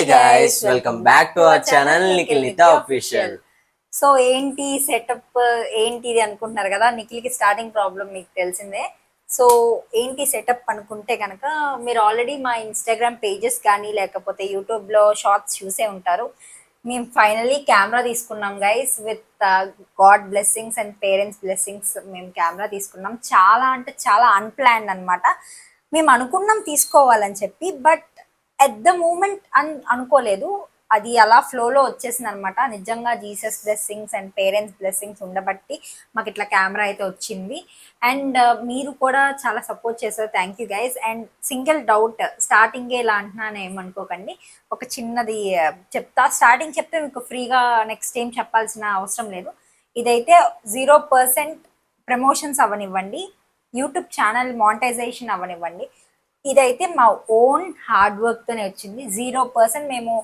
guys, welcome back to our channel Nikhil Nitha Official. So ఏంటి setup ఏంటిది అనుకుంటున్నారు కదా. నిఖిల్కి స్టార్టింగ్ ప్రాబ్లం మీకు తెలిసిందే. సో ఏంటి సెటప్ అనుకుంటే కనుక మీరు ఆల్రెడీ మా ఇన్స్టాగ్రామ్ పేజెస్ కానీ లేకపోతే యూట్యూబ్లో షార్ట్స్ చూసే ఉంటారు. మేము ఫైనలీ కెమెరా తీసుకున్నాం guys. With God blessings and parents blessings మేము కెమెరా తీసుకున్నాం. చాలా అంటే చాలా అన్ప్లాన్డ్ అనమాట. మేము అనుకున్నాం తీసుకోవాలని చెప్పి, బట్ ఎట్ ద మూమెంట్ అనుకోలేదు. అది అలా ఫ్లోలో వచ్చేసింది అనమాట. నిజంగా Jesus blessings and parents blessings ఉండబట్టి మాకు ఇట్లా కెమెరా అయితే వచ్చింది. అండ్ మీరు కూడా చాలా సపోర్ట్ చేశారు. Thank you guys. And single doubt, స్టార్టింగే ఇలా అంటున్నాను ఏమనుకోకండి. ఒక చిన్నది చెప్తా. స్టార్టింగ్ చెప్తే మీకు ఫ్రీగా నెక్స్ట్ ఏం చెప్పాల్సిన అవసరం లేదు. ఇదైతే 0% ప్రమోషన్స్ అవ్వనివ్వండి, యూట్యూబ్ ఛానల్ మానిటైజేషన్ అవ్వనివ్వండి, ఇదైతే మా ఓన్ హార్డ్ వర్క్తోనే వచ్చింది. 0% మేము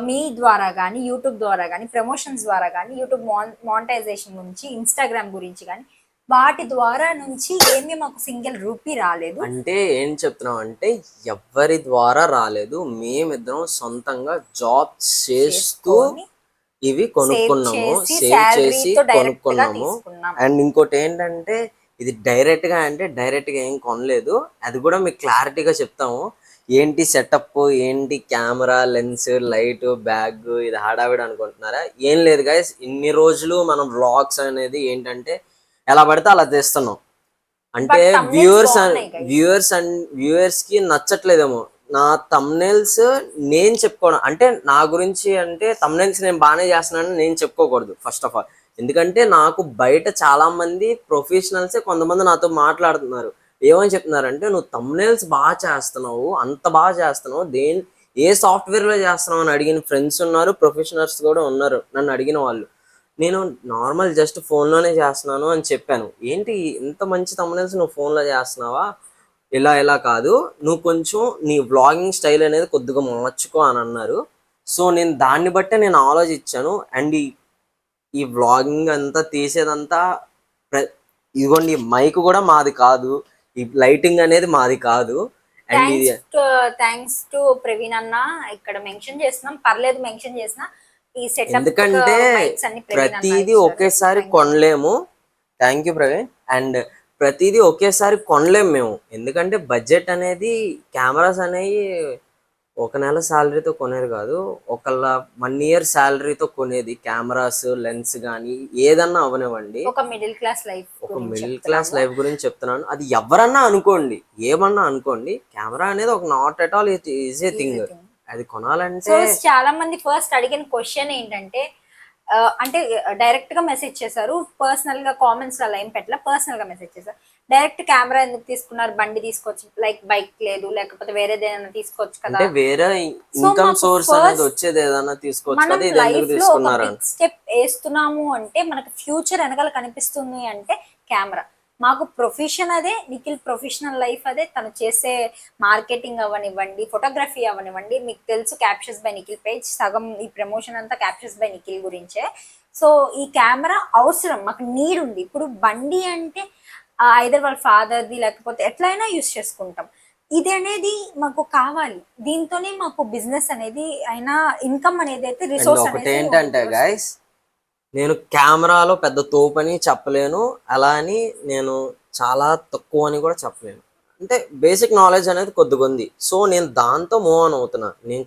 మీ ద్వారా కానీ యూట్యూబ్ ద్వారా కానీ ప్రమోషన్స్ ద్వారా కానీ యూట్యూబ్ మానిటైజేషన్ గురించి ఇన్స్టాగ్రామ్ గురించి కానీ వాటి ద్వారా నుంచి ఏమీ మాకు సింగిల్ రూపీ రాలేదు. అంటే ఏం చెప్తున్నాం అంటే ఎవరి ద్వారా రాలేదు, మేమిద్దరం సొంతంగా జాబ్ చేస్తూ ఇవి కొనుక్కున్నాము, సేవ్ చేసి కొనుక్కున్నాము. అండ్ ఇంకోటి ఏంటంటే ఇది డైరెక్ట్ గా ఏం కొనలేదు. అది కూడా మీకు క్లారిటీగా చెప్తాము. ఏంటి సెటప్, ఏంటి కెమెరా, లెన్స్, లైట్, బ్యాగ్, ఇది హడావిడి అనుకుంటున్నారా? ఏం లేదు గైస్. ఇన్ని రోజులు మనం వ్లాగ్స్ అనేది ఏంటంటే ఎలా పడితే అలా తీస్తున్నాం. అంటే వ్యూవర్స్ కి నచ్చట్లేదేమో నా తమ్నైల్స్. నేను చెప్పుకోవడం అంటే నా గురించి అంటే తమ్నైల్స్ నేను బాగానే చేస్తున్నానని నేను చెప్పుకోకూడదు ఫస్ట్ ఆఫ్ ఆల్. ఎందుకంటే నాకు బయట చాలా మంది ప్రొఫెషనల్సే కొంతమంది నాతో మాట్లాడుతున్నారు. ఏమని చెప్తున్నారంటే నువ్వు తమ్నైల్స్ బాగా చేస్తున్నావు, అంత బాగా చేస్తున్నావు, ఏ సాఫ్ట్వేర్లో చేస్తున్నావు అని అడిగిన ఫ్రెండ్స్ ఉన్నారు, ప్రొఫెషనల్స్ కూడా ఉన్నారు నన్ను అడిగిన వాళ్ళు. నేను నార్మల్ జస్ట్ ఫోన్లోనే చేస్తున్నాను అని చెప్పాను. ఏంటి ఇంత మంచి తమ్నైల్స్ నువ్వు ఫోన్లో చేస్తున్నావా? ఇలా కాదు, నువ్వు కొంచెం నీ వ్లాగింగ్ స్టైల్ అనేది కొద్దిగా మార్చుకో అని అన్నారు. సో నేను దాన్ని బట్టే నేను ఆలోచించాను. అండ్ ఈ వ్లాగింగ్ అంతా తీసేదంతా ఇదిగోండి, మైక్ కూడా మాది కాదు, ఈ లైటింగ్ అనేది మాది కాదు. థ్యాంక్స్ టు ప్రవీణ్ అన్న. ఇక్కడ మెన్షన్ చేస్తున్నాం, పర్లేదు మెన్షన్ చేసిన. ఈ సెటప్ ఎందుకంటే ప్రతిదీ ఒకేసారి కొనలేము. Thank you Praveen. అండ్ ప్రతిదీ ఒకేసారి కొనలేము మేము, ఎందుకంటే బడ్జెట్ అనేది కెమెరాస్ అనేవి ఒక నెల శాలరీతో కొనేది కాదు, 1 year శాలరీతో కొనేది. కెమెరాస్, లెన్స్ కానీ ఏదన్నా అవనివ్వండి. ఒక మిడిల్ క్లాస్ లైఫ్ గురించి చెప్తున్నాను. అది ఎవరన్నా అనుకోండి, ఏమన్నా అనుకోండి, కెమెరా అనేది ఒక not at all easy thing. అది కొనాలంటే చాలా మంది ఫస్ట్ అడిగిన క్వశ్చన్ ఏంటంటే, అంటే డైరెక్ట్ గా మెసేజ్ చేశారు. పర్సనల్ గా కామెంట్స్ అలా ఏం పెట్టలే, పర్సనల్ గా మెసేజ్ చేశారు. డైరెక్ట్ కెమెరా ఎందుకు తీసుకున్నారు, బండి తీసుకోవచ్చు, లైక్ బైక్ లేదు, లేకపోతే వేరేది ఏదైనా తీసుకోవచ్చు కదా, వేరే ఇన్కమ్ సోర్స్ అనేది వచ్చేది ఏదైనా తీసుకోవచ్చు కదా. ఇది ఎందుకు తీసుకున్నారు? స్టెప్ వేస్తున్నాము అంటే మనకు ఫ్యూచర్ వెనకాల కనిపిస్తుంది అంటే కెమెరా. మాకు ప్రొఫెషన్ అదే, నిఖిల్ ప్రొఫెషనల్ లైఫ్ అదే. తను చేసే మార్కెటింగ్ అవ్వనివ్వండి, ఫోటోగ్రఫీ అవ్వనివ్వండి. మీకు తెలుసు క్యాప్చర్స్ బై నిఖిల్ పేజ్, సగం ఈ ప్రమోషన్ అంతా క్యాప్చర్స్ బై నిఖిల్ గురించే. సో ఈ కెమెరా అవసరం, మాకు నీడ్ ఉంది. ఇప్పుడు బండి అంటే ఐదర్ వాళ్ళ ఫాదర్ది లేకపోతే ఎట్లయినా యూస్ చేసుకుంటాం. ఇది అనేది మాకు కావాలి, దీంతోనే మాకు బిజినెస్ అనేది అయినా ఇన్కమ్ అనేది అయితే రిసోర్స్ అనేది. ఏంటంటే గైస్, నేను కెమెరాలో పెద్ద తోపని చెప్పలేను, అలా అని నేను చాలా తక్కువ అని కూడా చెప్పలేను. అంటే బేసిక్ నాలెడ్జ్ అనేది కొద్దిగా ఉంది. సో నేను దాంతో మూవ్ ఆన్ అవుతున్నా. నేను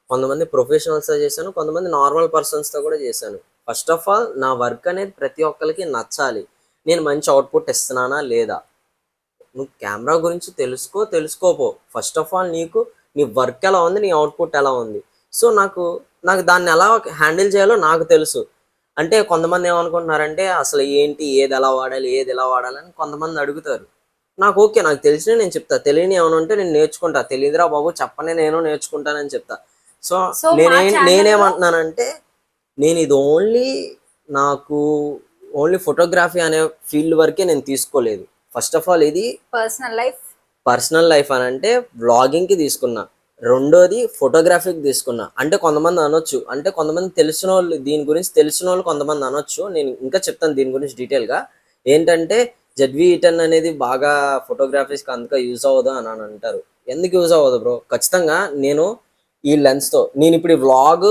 కొంతమంది ప్రొఫెషనల్స్తో చేశాను, కొంతమంది నార్మల్ పర్సన్స్తో కూడా చేశాను. ఫస్ట్ ఆఫ్ ఆల్ నా వర్క్ అనేది ప్రతి ఒక్కరికి నచ్చాలి. నేను మంచి అవుట్పుట్ ఇస్తున్నానా లేదా? నువ్వు కెమెరా గురించి తెలుసుకోపో. ఫస్ట్ ఆఫ్ ఆల్ నీ వర్క్ ఎలా ఉంది, నీ అవుట్పుట్ ఎలా ఉంది. సో నాకు దాన్ని ఎలా హ్యాండిల్ చేయాలో నాకు తెలుసు. అంటే కొంతమంది ఏమనుకుంటున్నారంటే అసలు ఏంటి, ఏది ఎలా వాడాలని కొంతమంది అడుగుతారు. నాకు ఓకే, నాకు తెలిసిన నేను చెప్తా, తెలియని ఏమైనా ఉంటే నేను నేర్చుకుంటా. తెలియదురా బాబు చెప్పనే, నేను నేర్చుకుంటానని చెప్తా. సో నేనేమంటున్నానంటే నేను ఇది ఓన్లీ ఫోటోగ్రఫీ అనే ఫీల్డ్ వరకే నేను తీసుకోలేదు. ఫస్ట్ ఆఫ్ ఆల్ ఇది పర్సనల్ లైఫ్ అని అంటే వ్లాగింగ్కి తీసుకున్నా. రెండోది ఫోటోగ్రఫీకి తీసుకున్నా. అంటే కొంతమంది అనొచ్చు, అంటే కొంతమంది దీని గురించి తెలిసిన వాళ్ళు కొంతమంది అనొచ్చు. నేను ఇంకా చెప్తాను దీని గురించి డీటెయిల్గా. ఏంటంటే ZV-E10 అనేది బాగా ఫోటోగ్రఫీస్కి అంతగా యూజ్ అవ్వదు అని అంటారు. ఎందుకు యూజ్ అవ్వదు బ్రో? ఖచ్చితంగా నేను ఈ లెన్స్ తో నేను ఇప్పుడు ఈ వ్లాగ్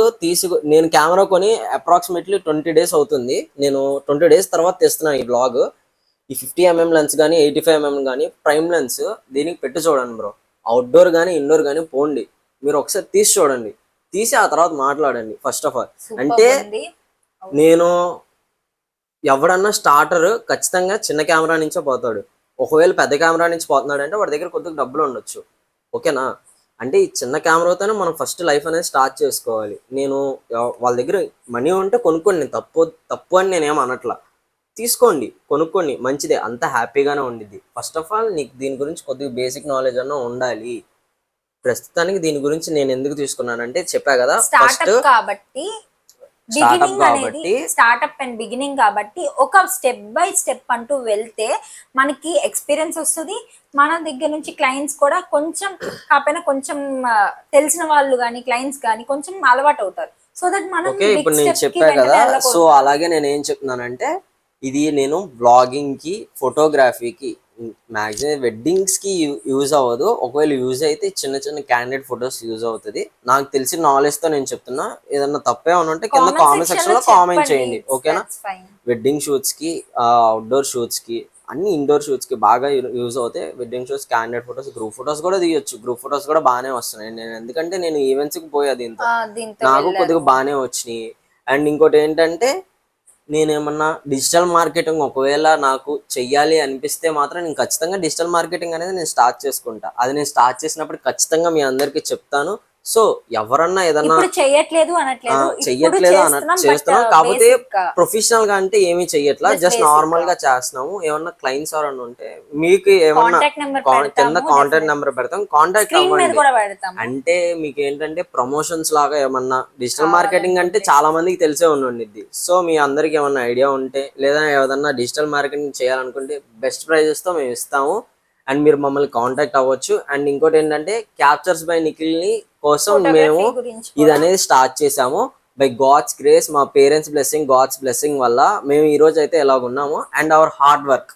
నేను కెమెరా కొని అప్రాక్సిమేట్లీ 20 days అవుతుంది. నేను 20 days తర్వాత తెస్తున్నాను ఈ వ్లాగ్. ఈ 50mm లెన్స్ కానీ 85mm కానీ ప్రైమ్ లెన్స్ దీనికి పెట్టి చూడండి బ్రో. అవుట్డోర్ కానీ ఇండోర్ కానీ పోండి, మీరు ఒకసారి తీసి చూడండి, తీసి ఆ తర్వాత మాట్లాడండి. ఫస్ట్ ఆఫ్ ఆల్ అంటే నేను ఎవడన్నా స్టార్టర్ ఖచ్చితంగా చిన్న కెమెరా నుంచే పోతాడు. ఒకవేళ పెద్ద కెమెరా నుంచి పోతున్నాడు అంటే వాడి దగ్గర కొద్దిగా డబ్బులు ఉండొచ్చు, ఓకేనా. అంటే ఈ చిన్న కెమెరాతోనే మనం ఫస్ట్ లైఫ్ అనేది స్టార్ట్ చేసుకోవాలి. నేను వాళ్ళ దగ్గర మనీ ఉంటే కొనుక్కోండి, నేను తప్పు అని నేనేం అనట్లా. తీసుకోండి, కొనుక్కోండి, మంచిదే, అంత హ్యాపీగానే ఉండిద్ది. ఫస్ట్ ఆఫ్ ఆల్ నీకు దీని గురించి కొద్దిగా బేసిక్ నాలెడ్జ్ అన్న ఉండాలి. ప్రస్తుతానికి దీని గురించి నేను ఎందుకు తీసుకున్నానంటే చెప్పా కదా, ఫస్ట్ స్టార్ట్అప్ కాబట్టి స్టార్ట్అప్ కాబట్టి స్టార్ట్అప్ అండ్ బిగినింగ్ కాబట్టి ఒక స్టెప్ బై స్టెప్ అంటూ వెళ్తే మనకి ఎక్స్పీరియన్స్ వస్తుంది. మన దగ్గర నుంచి క్లయింట్స్ కూడా కొంచెం కాకపోయినా కొంచెం తెలిసిన వాళ్ళు కానీ క్లయింట్స్ కానీ కొంచెం అలవాటు అవుతారు. సో దట్ మనం ఓకే. ఇప్పుడు నేను చెప్పా కదా, సో అలాగే నేను ఏం చెప్తున్నానంటే ఇది నేను బ్లాగింగ్ కి, ఫోటోగ్రఫీకి, మ్యాక్సిమం వెడ్డింగ్స్ కి యూజ్ అవ్వదు. ఒకవేళ యూజ్ అయితే చిన్న చిన్న క్యాండిడేట్ ఫొటోస్ యూజ్ అవుతుంది. నాకు తెలిసిన నాలెడ్జ్ తో నేను చెప్తున్నా. ఏదన్నా తప్పే ఉంటే కింద కామెంట్ సెక్షన్ లో కామెంట్ చేయండి, ఓకేనా. వెడ్డింగ్ షూట్స్ కి, అవుట్డోర్ షూట్స్ కి, అన్ని ఇండోర్ షూట్స్ కి బాగా యూజ్ అవుతాయి. Wedding shoots, candidate photos, group photos కూడా తీయొచ్చు. గ్రూప్ ఫొటోస్ కూడా బాగానే వస్తున్నాయి. నేను ఎందుకంటే నేను ఈవెంట్స్ కి పోయా దీంతో, నాకు కొద్దిగా బాగానే వచ్చినాయి. అండ్ ఇంకోటి ఏంటంటే నేనేమన్నా డిజిటల్ మార్కెటింగ్ ఒకవేళ నాకు చెయ్యాలి అనిపిస్తే మాత్రం నేను ఖచ్చితంగా డిజిటల్ మార్కెటింగ్ అనేది నేను స్టార్ట్ చేసుకుంటా. అది నేను స్టార్ట్ చేసినప్పుడు ఖచ్చితంగా మీ అందరికీ చెప్తాను. సో ఎవరన్నా ఏదన్నా చెయ్యట్లేదు చేస్తున్నాం, కాకపోతే ప్రొఫెషనల్ గా అంటే ఏమీ చెయ్యట్లా, జస్ట్ నార్మల్ గా చేస్తున్నాము. ఏమన్నా క్లయింట్స్ ఎవరన్నా ఉంటే మీకు ఏమన్నా కింద కాంటాక్ట్ నెంబర్ పెడతాం, కాంటాక్ట్ అవ్వండి. అంటే మీకు ఏంటంటే ప్రమోషన్స్ లాగా ఏమన్నా డిజిటల్ మార్కెటింగ్ అంటే చాలా మందికి తెలిసే ఉండిద్ది. సో మీ అందరికి ఏమన్నా ఐడియా ఉంటే లేదా ఏదన్నా డిజిటల్ మార్కెటింగ్ చేయాలనుకుంటే బెస్ట్ ప్రైజెస్ తో మేము ఇస్తాము. అండ్ మీరు మమ్మల్ని కాంటాక్ట్ అవ్వచ్చు. అండ్ ఇంకోటి ఏంటంటే క్యాప్చర్స్ బై నిఖిల్ ని కోసం మేము ఇది అనేది స్టార్ట్ చేసాము. బై గాడ్స్ గ్రేస్, మా పేరెంట్స్ బ్లెస్సింగ్, గాడ్స్ బ్లెస్సింగ్ వల్ల మేము ఈ రోజు అయితే ఎలాగ ఉన్నాము. And hour hard work.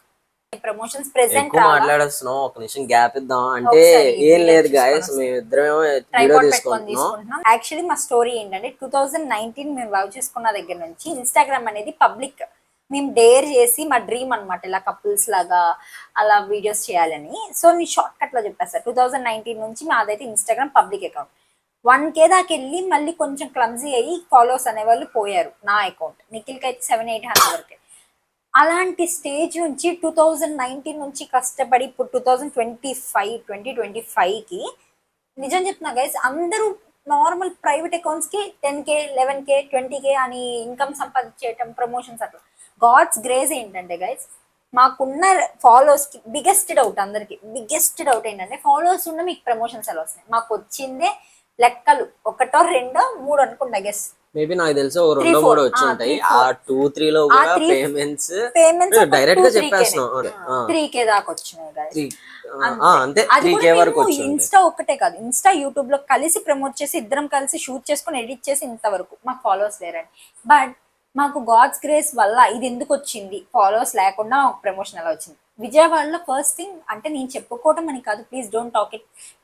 Promotions ఎక్కువ మాట్లాడేస్తున్నాం, ఒక నిమిషం గ్యాప్ ఇద్దాం. అంటే ఏం లేదు గాయస్, మేము ఇద్దరం వీడియో తీసుకుంటున్నాం. యాక్చువల్లీ మా స్టోరీ ఏంటంటే 2019 మేము లవ్ చేసుకున్న దగ్గర నుంచి ఇన్స్టాగ్రామ్ అనేది పబ్లిక్ మేము డేర్ చేసి మా డ్రీమ్ అనమాట, ఇలా కపుల్స్ లాగా అలా వీడియోస్ చేయాలని. సో నేను షార్ట్ కట్ లో చెప్పేస్తా. 2019 నుంచి మాదైతే ఇన్స్టాగ్రామ్ పబ్లిక్ అకౌంట్ 1K దాకా వెళ్ళి మళ్ళీ కొంచెం క్లమ్జీ అయ్యి ఫాలోవర్స్ అనేవాళ్ళు పోయారు. నా అకౌంట్ నిఖిల్కి అయితే 700-800 వరకే. అలాంటి స్టేజ్ నుంచి 2019 నుంచి కష్టపడి ఇప్పుడు 2025కి నిజం చెప్తున్నా గైస్, అందరూ నార్మల్ ప్రైవేట్ అకౌంట్స్ కి 10K 11K 20K అని ఇన్కమ్ సంపాదించేయటం, ప్రమోషన్స్ అట్లా. గాడ్స్ గ్రేస్ ఏంటంటే గైస్, మాకున్న ఫాలోవర్స్ కి బిగ్గెస్ట్ డౌట్, అందరికి బిగ్గెస్ట్ డౌట్ ఏంటంటే ఫాలోవర్స్ ఉన్న మీకు ప్రమోషన్స్ ఎలా వస్తున్నాయి. మాకు వచ్చిందే లెక్కలు 1, 2, 3 అనుకుంటా గెస్. మేబీ నాకు తెలిసి 2, 3 వచ్చి ఉంటాయి. ఆ 2-3 లో కూడా పేమెంట్స్ డైరెక్ట్ గా చెప్పేస్తున్నాం. 3K దాకా వచ్చినాయి. అంతే 3K వరకు వచ్చింది. ఇన్స్టా ఒక్కటే కాదు, ఇన్స్టా యూట్యూబ్ లో కలిసి ప్రమోట్ చేసి ఇద్దరం కలిసి షూట్ చేసుకుని ఎడిట్ చేసి ఇంతవరకు మాకు ఫాలోవర్స్ లేరండి. బట్ మాకు గాడ్స్ గ్రేస్ వల్ల ఇది ఎందుకు వచ్చింది, ఫాలోవర్స్ లేకుండా మాకు ప్రమోషన్ ఎలా వచ్చింది. విజయవాడలో ఫస్ట్ థింగ్ అంటే నేను చెప్పుకోవటం అని కాదు, please don't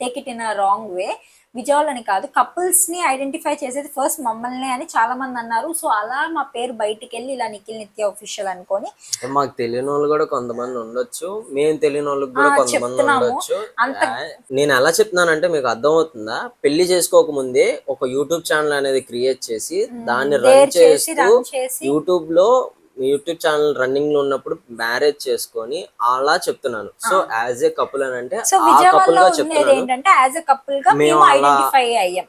take it in a wrong way. విజయవాడని కాదు, కపుల్స్ ని ఐడెంటిఫై చేసేది ఫస్ట్ మమ్మల్ని అని చాలా మంది అన్నారు. సో అలా మా పేరు బయటికి వెళ్ళి ఇలా నిఖిల్ నిత్య ఆఫీషియల్ అనుకొని మాకు తెలియని వాళ్ళు కూడా కొంతమంది ఉండొచ్చు, మేము తెలియని వాళ్ళకి కూడా కొంతమంది ఉండొచ్చు. నేను ఎలా చెప్తున్నానంటే మీకు అర్థం అవుతుందా, పెళ్లి చేసుకోక ముందే ఒక యూట్యూబ్ ఛానల్ అనేది క్రియేట్ చేసి దాన్ని రన్ చేస్తూ యూట్యూబ్ ఛానల్ రన్నింగ్ లో ఉన్నప్పుడు మ్యారేజ్ చేసుకొని అలా చెప్తున్నాను. సో యాజ్ ఏ కపుల్ అని అంటే ఆ కపుల్ గా చెప్తున్నాను. మేము ఐడెంటిఫై అయ్యాం.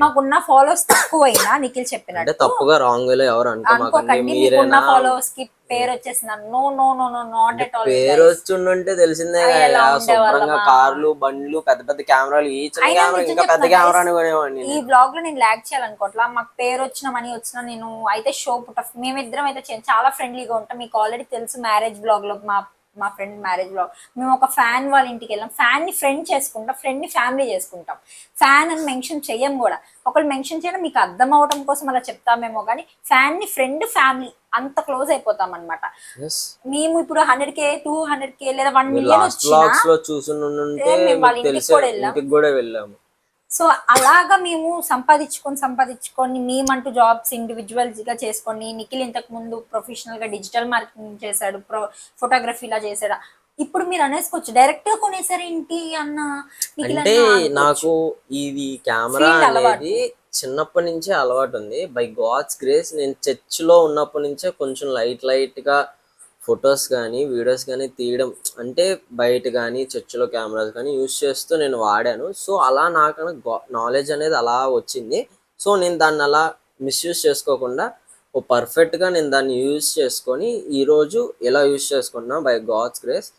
మాకున్న ఫాలోవర్స్ తక్కువైనా నిఖిల్ చెప్పినట్టు తప్పుగా రాంగ్ వేలో ఎవరు అనుకోకండి. మీకున్న ఫాలోవర్స్ కి పేరు వచ్చేసింది. No no no no not at all. పేరు వచ్చుంటే తెలిసిందే కదా, శుభ్రంగా కార్లు, బండ్లు, పెద్ద పెద్ద కెమెరాలు, ఈ చిన్న కెమెరా ఇంకా పెద్ద కెమెరా కొనేవాడిని. ఈ బ్లాగ్ లో నేను లాగ్ చేయాలనుకోవట్లా. మాకు పేరు వచ్చిన మనీ వచ్చినా నేను అయితే షో పుట్ మేమిద్దరం అయితే చాలా ఫ్రెండ్లీగా ఉంటాం. మీకు ఆల్రెడీ తెలుసు, మ్యారేజ్ బ్లాగ్ లో మా ఫ్రెండ్ మ్యారేజ్ లో మేము ఒక ఫ్యాన్ వాళ్ళ ఇంటికి వెళ్ళాం. ఫ్యాన్ ని ఫ్రెండ్ చేసుకుంటాం, ఫ్రెండ్ ని ఫ్యామిలీ చేసుకుంటాం. ఫ్యాన్ అని మెన్షన్ చెయ్యం కూడా. ఒకళ్ళు మెన్షన్ చేయడం మీకు అర్థం అవడం కోసం అలా చెప్తామేమో కానీ ఫ్యాన్ ని ఫ్రెండ్ ఫ్యామిలీ అంత క్లోజ్ అయిపోతాం అనమాట. మేము ఇప్పుడు 100K 200K లేదా 1 మిలియన్ వచ్చినా వాళ్ళ ఇంటికి కూడా వెళ్ళాము. సో అలాగా మేము సంపాదించుకొని మేమంటూ జాబ్స్ ఇండివిజువల్స్ గా చేసుకొని, నిఖిల్ ఇంతకు ముందు ప్రొఫెషనల్ గా డిజిటల్ మార్కెటింగ్ చేశాడు, ఫోటోగ్రఫీలా చేశాడు. ఇప్పుడు మీరు అనేసుకోవచ్చు డైరెక్ట్ గా కొనేసారేంటి అన్న నిఖిల్ అంటే అన్న అనుకోవచ్చు. నాకు ఇది కెమెరా Field అలవాటు. అనేది చిన్నప్పటి నుంచే అలవాటు ఉంది. బై గాడ్స్ గ్రేస్ నేను చర్చ్లో ఉన్నప్పటి నుంచే కొంచెం లైట్ గా ఫొటోస్ కానీ వీడియోస్ కానీ తీయడం, అంటే బయట కానీ చర్చిలో కెమెరాస్ కానీ యూస్ చేస్తూ నేను వాడాను. సో అలా నాకు నాలెడ్జ్ అనేది అలా వచ్చింది. సో నేను దాన్ని అలా మిస్యూజ్ చేసుకోకుండా పర్ఫెక్ట్గా నేను దాన్ని యూజ్ చేసుకొని ఈరోజు ఎలా యూజ్ చేసుకున్నా బై గాడ్స్ గ్రేస్.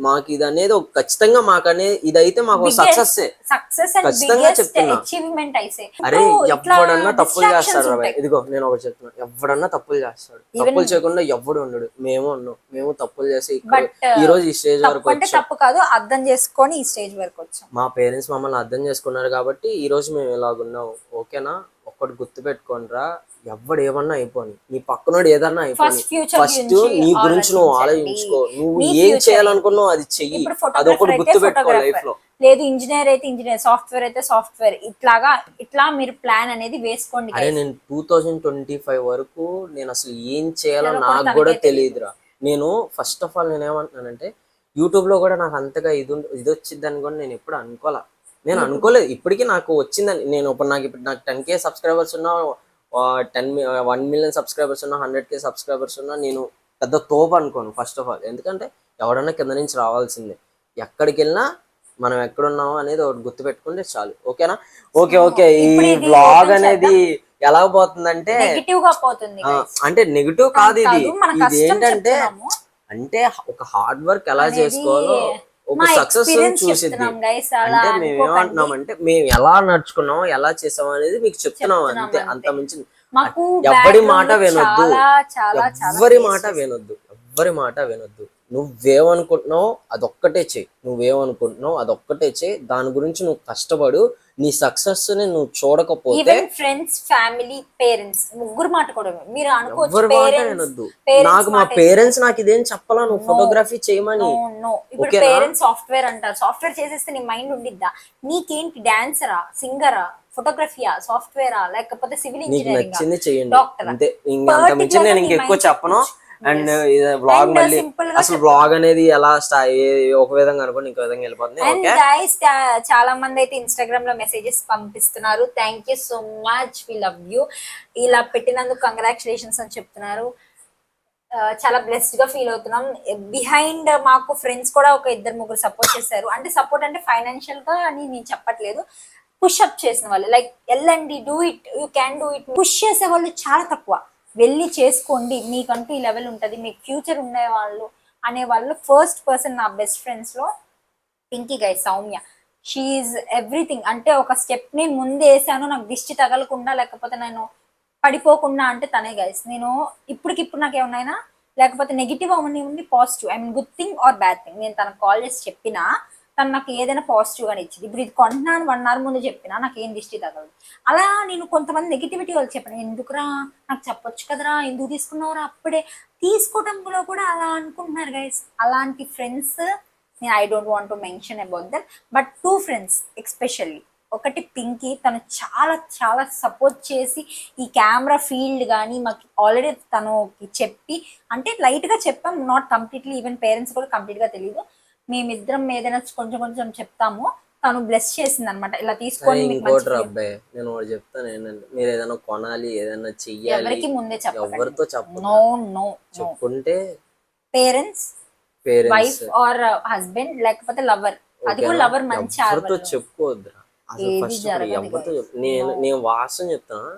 మాకు ఇది అనేది ఖచ్చితంగా మాకు అనేది ఇదైతే మాకు సక్సెస్ సక్సెస్ అండ్ ఖచ్చితంగా బిగ్గెస్ట్ చెప్తున్నా. అచీవ్మెంట్ అయితే. అరే ఎవడన్నా తప్పులు చేస్తాడు రా భయ్. ఇదిగో నేను ఒకటి చెప్తున్నా, ఎవడన్నా తప్పులు చేస్తాడు, తప్పులు చేయకుండా ఎవడు ఉండడు. మేము ఉన్నాం, మేము తప్పులు చేసి ఇక్కడ ఈ రోజు ఈ స్టేజ్ వరకు అంటే వచ్చాం. తప్పు కాదు, అర్థం చేసుకొని ఈ స్టేజ్ వరకు వచ్చాం. మా పేరెంట్స్ మమ్మల్ని అర్థం చేసుకున్నారు కాబట్టి ఈ రోజు మేము ఇలాగున్నాం. ఓకేనా, ఒక్కటి గుర్తు పెట్టుకోనరా, ఎవడు ఏమన్నా అయిపోని, నీ పక్కనోడు ఏదన్నా అయిపోని, ఫస్ట్ నీ గురించి నువ్వు ఆలోచించుకో. నువ్వు ఏం చేయాలనుకున్నావు అది చెయ్యి, అదొకటి గుర్తు పెట్టుకో లైఫ్ లో. లేదు ఇంజనీర్ అయితే ఇంజనీర్, సాఫ్ట్వేర్ అయితే సాఫ్ట్వేర్, ఇట్లా మీరు ప్లాన్ అనేది వేసుకోండి. అరే నేను 2025 వరకు నేను అసలు ఏం చేయాలో నాకు కూడా తెలియదురా. నేను ఫస్ట్ ఆఫ్ ఆల్ నేను ఏమంటున్నానంటే యూట్యూబ్ లో కూడా నాకు అంతగా ఇది వచ్చిందని కూడా నేను ఎప్పుడు అనుకోలే. నేను అనుకోలేదు ఇప్పటికీ నాకు వచ్చిందని. నేను ఇప్పుడు నాకు 10K సబ్స్క్రైబర్స్ ఉన్నా, 1 మిలియన్ సబ్స్క్రైబర్స్ ఉన్నా, 100K సబ్స్క్రైబర్స్ ఉన్నా నేను పెద్ద తోపు అనుకోను ఫస్ట్ ఆఫ్ ఆల్. ఎందుకంటే ఎవడన్నా కింద నుంచి రావాల్సిందే. ఎక్కడికి వెళ్ళినా మనం ఎక్కడున్నామో అనేది ఒకటి గుర్తు పెట్టుకుంటే చాలు. ఓకేనా, ఓకే. ఈ వ్లాగ్ అనేది ఎలా పోతుందంటే నెగిటివ్ గా పోతుంది, అంటే నెగిటివ్ కాదు, ఇది ఏంటంటే అంటే ఒక హార్డ్ వర్క్ ఎలా చేసుకోవాలో ఒక సక్సెస్ చూసిద్ది. అంటే మేము ఏమంటున్నామంటే మేము ఎలా నడుచుకున్నామో ఎలా చేసామో అనేది మీకు చెప్తున్నాం అంతే. అంత మించి ఎవరి మాట వినొద్దు, ఎవరి మాట వినొద్దు. నువ్వేమనుకుంటున్నావు అదొక్కటే చెయ్యి, దాని గురించి నువ్వు కష్టపడు. నీ సక్సెస్ ని నువ్వు చూడకపోతే ఫ్రెండ్స్, ఫ్యామిలీ, పేరెంట్స్ ముగ్గురు మాట కూడా మీరు ఎవరి మాట వినొద్దు. నాకు మా పేరెంట్స్ నాకు ఇదేం చెప్పాలా, నువ్వు ఫోటోగ్రఫీ చేయమని. ఇప్పుడు పేరెంట్స్ సాఫ్ట్వేర్ అంటారు, సాఫ్ట్వేర్ చేసేస్తే నీ మైండ్ ఉండిద్దా? నీకేంటి, డాన్సరా, సింగరా, ఫోటోగ్రఫీయా, సాఫ్ట్వేరా, లేకపోతే సివిల్ ఇంజనీరింగ్, నచ్చింది చెయ్యండి అంతే. అంత మించి నేను ఇంకెక్కువ చెప్పను. అండ్ వ్లాగ్ మళ్ళీ అసలు వ్లాగ్ అనేది ఎలా ఒక విధంగా అనుకోండి ఇంకో విధంగా వెళ్ళిపోతుంది. అండ్ గైస్ చాలా మంది అయితే ఇన్స్టాగ్రామ్ లో మెసేజెస్ పంపిస్తున్నారు. Thank you so much, we love you. ఇలా పెట్టినందుకు కంగ్రాచులేషన్స్ అని చెప్తున్నారు. చాలా బ్లెస్డ్ గా ఫీల్ అవుతున్నాం. బిహైండ్ మాకు ఫ్రెండ్స్ కూడా ఒక 2-3 సపోర్ట్ చేశారు. అంటే సపోర్ట్ అంటే ఫైనాన్షియల్ గా అని నేను చెప్పట్లేదు, పుష్ అప్ చేసిన వాళ్ళు, లైక్ వెళ్ళండి, do it, you can do it. Push చేసే వాళ్ళు చాలా తక్కువ. వెళ్ళి చేసుకోండి, మీకంటూ ఈ లెవెల్ ఉంటుంది, మీకు ఫ్యూచర్ ఉండేవాళ్ళు అనేవాళ్ళు. ఫస్ట్ పర్సన్ నా బెస్ట్ ఫ్రెండ్స్ లో పింకీ గైస్, సౌమ్య, షీఈ్ ఎవ్రీథింగ్. అంటే ఒక స్టెప్ ని ముందు వేసాను, నాకు దిష్టి తగలకుండా లేకపోతే నేను పడిపోకుండా అంటే తనే గైస్. నేను ఇప్పటికిప్పుడు నాకు ఏమన్నా లేకపోతే నెగిటివ్ అవన్నీ positive, I mean good thing or bad thing, నేను తనకు కాల్ చేసి చెప్పినా తను నాకు ఏదైనా పాజిటివ్ గానే ఇచ్చింది. ఇప్పుడు ఇది కొంటున్నాను 1 hour ముందు చెప్పినా నాకు ఏం దిష్టి తగలదు. అలా నేను కొంతమంది నెగిటివిటీ వాళ్ళు చెప్పాను, ఎందుకురా నాకు చెప్పొచ్చు కదరా, ఎందుకు తీసుకున్నావురా, అప్పుడే తీసుకోవడంలో కూడా అలా అనుకుంటున్నారు గైస్. అలాంటి ఫ్రెండ్స్ నేను I don't want to mention about that, but 2 friends especially. ఒకటి పింకీ, తను చాలా చాలా సపోర్ట్ చేసి ఈ కెమెరా ఫీల్డ్ కానీ మాకు ఆల్రెడీ తనకి చెప్పి, అంటే లైట్గా చెప్పాం, నాట్ కంప్లీట్లీ, ఈవెన్ పేరెంట్స్ కూడా కంప్లీట్గా తెలియదు. మేమిద్దరం ఏదైనా కొంచెం చెప్తాము, తను బ్లెస్ చేసింది అనమాట. ఇలా తీసుకొని అబ్బాయి నేను ఒకటి చెప్తాను ఏంటంటే, మీరు ఏదైనా కొనాలి, ఏదైనా చెయ్యాలి, ఎవరికి ముందే ఎవరితో చెప్పు, నో చెప్పుకుంటే పేరెంట్స్, వైఫ్ ఆర్ హస్బెండ్, లేకపోతే లవర్, అది కూడా లవర్ మంచి ఎవరితో చెప్పుకోవద్దురా అసలు. ఫస్ట్ ఎవరితో నేను వాస్తవం చెప్తాను,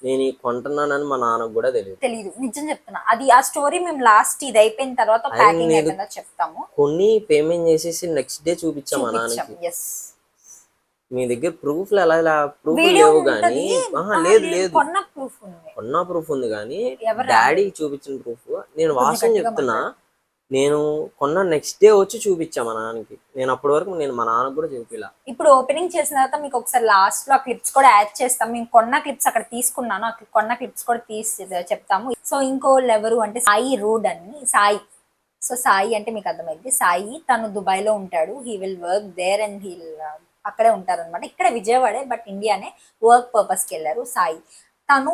నేను కొంటున్నానని మా నాన్నకు కూడా తెలియదు. నిజం చెప్తున్నా. అది ఆ స్టోరీ మేము లాస్ట్ ఇది అయిపోయిన తర్వాత ప్యాకింగ్ అయిపోయిందా చెప్తాము. కొన్ని పేమెంట్ చేసేసి నెక్స్ట్ డే చూపించాం మా నాన్నకి. మీ దగ్గర ప్రూఫ్ లేవు కానీ, లేదు కొన్న ప్రూఫ్ ఉంది కానీ డాడీ చూపించిన ప్రూఫ్. నేను వాస్తవం చెప్తున్నా, నేను కొన్న నెక్స్ట్ డే వచ్చి చూపించా మా నాన్నకి. నేను అప్పటి వరకు మా నాన్నకు కూడా చూపిలా. ఇప్పుడు ఓపెనింగ్ చేసిన తర్వాత మీకు ఒకసారి లాస్ట్ లో ఆ క్లిప్స్ కూడా యాడ్ చేస్తాం. మేము కొన్న క్లిప్స్ అక్కడ తీసుకున్నాను, కొన్న క్లిప్స్ కూడా తీసి చెప్తాము. సో ఇంకో ఎవరు అంటే సాయి రూడ్ అని, సాయి. సో సాయి అంటే మీకు అర్థమైంది, సాయి తను దుబాయ్ లో ఉంటాడు. He will work there and he'll అక్కడే ఉంటారనమాట. ఇక్కడ విజయవాడే, బట్ ఇండియానే. వర్క్ పర్పస్కి వెళ్ళారు సాయి. తను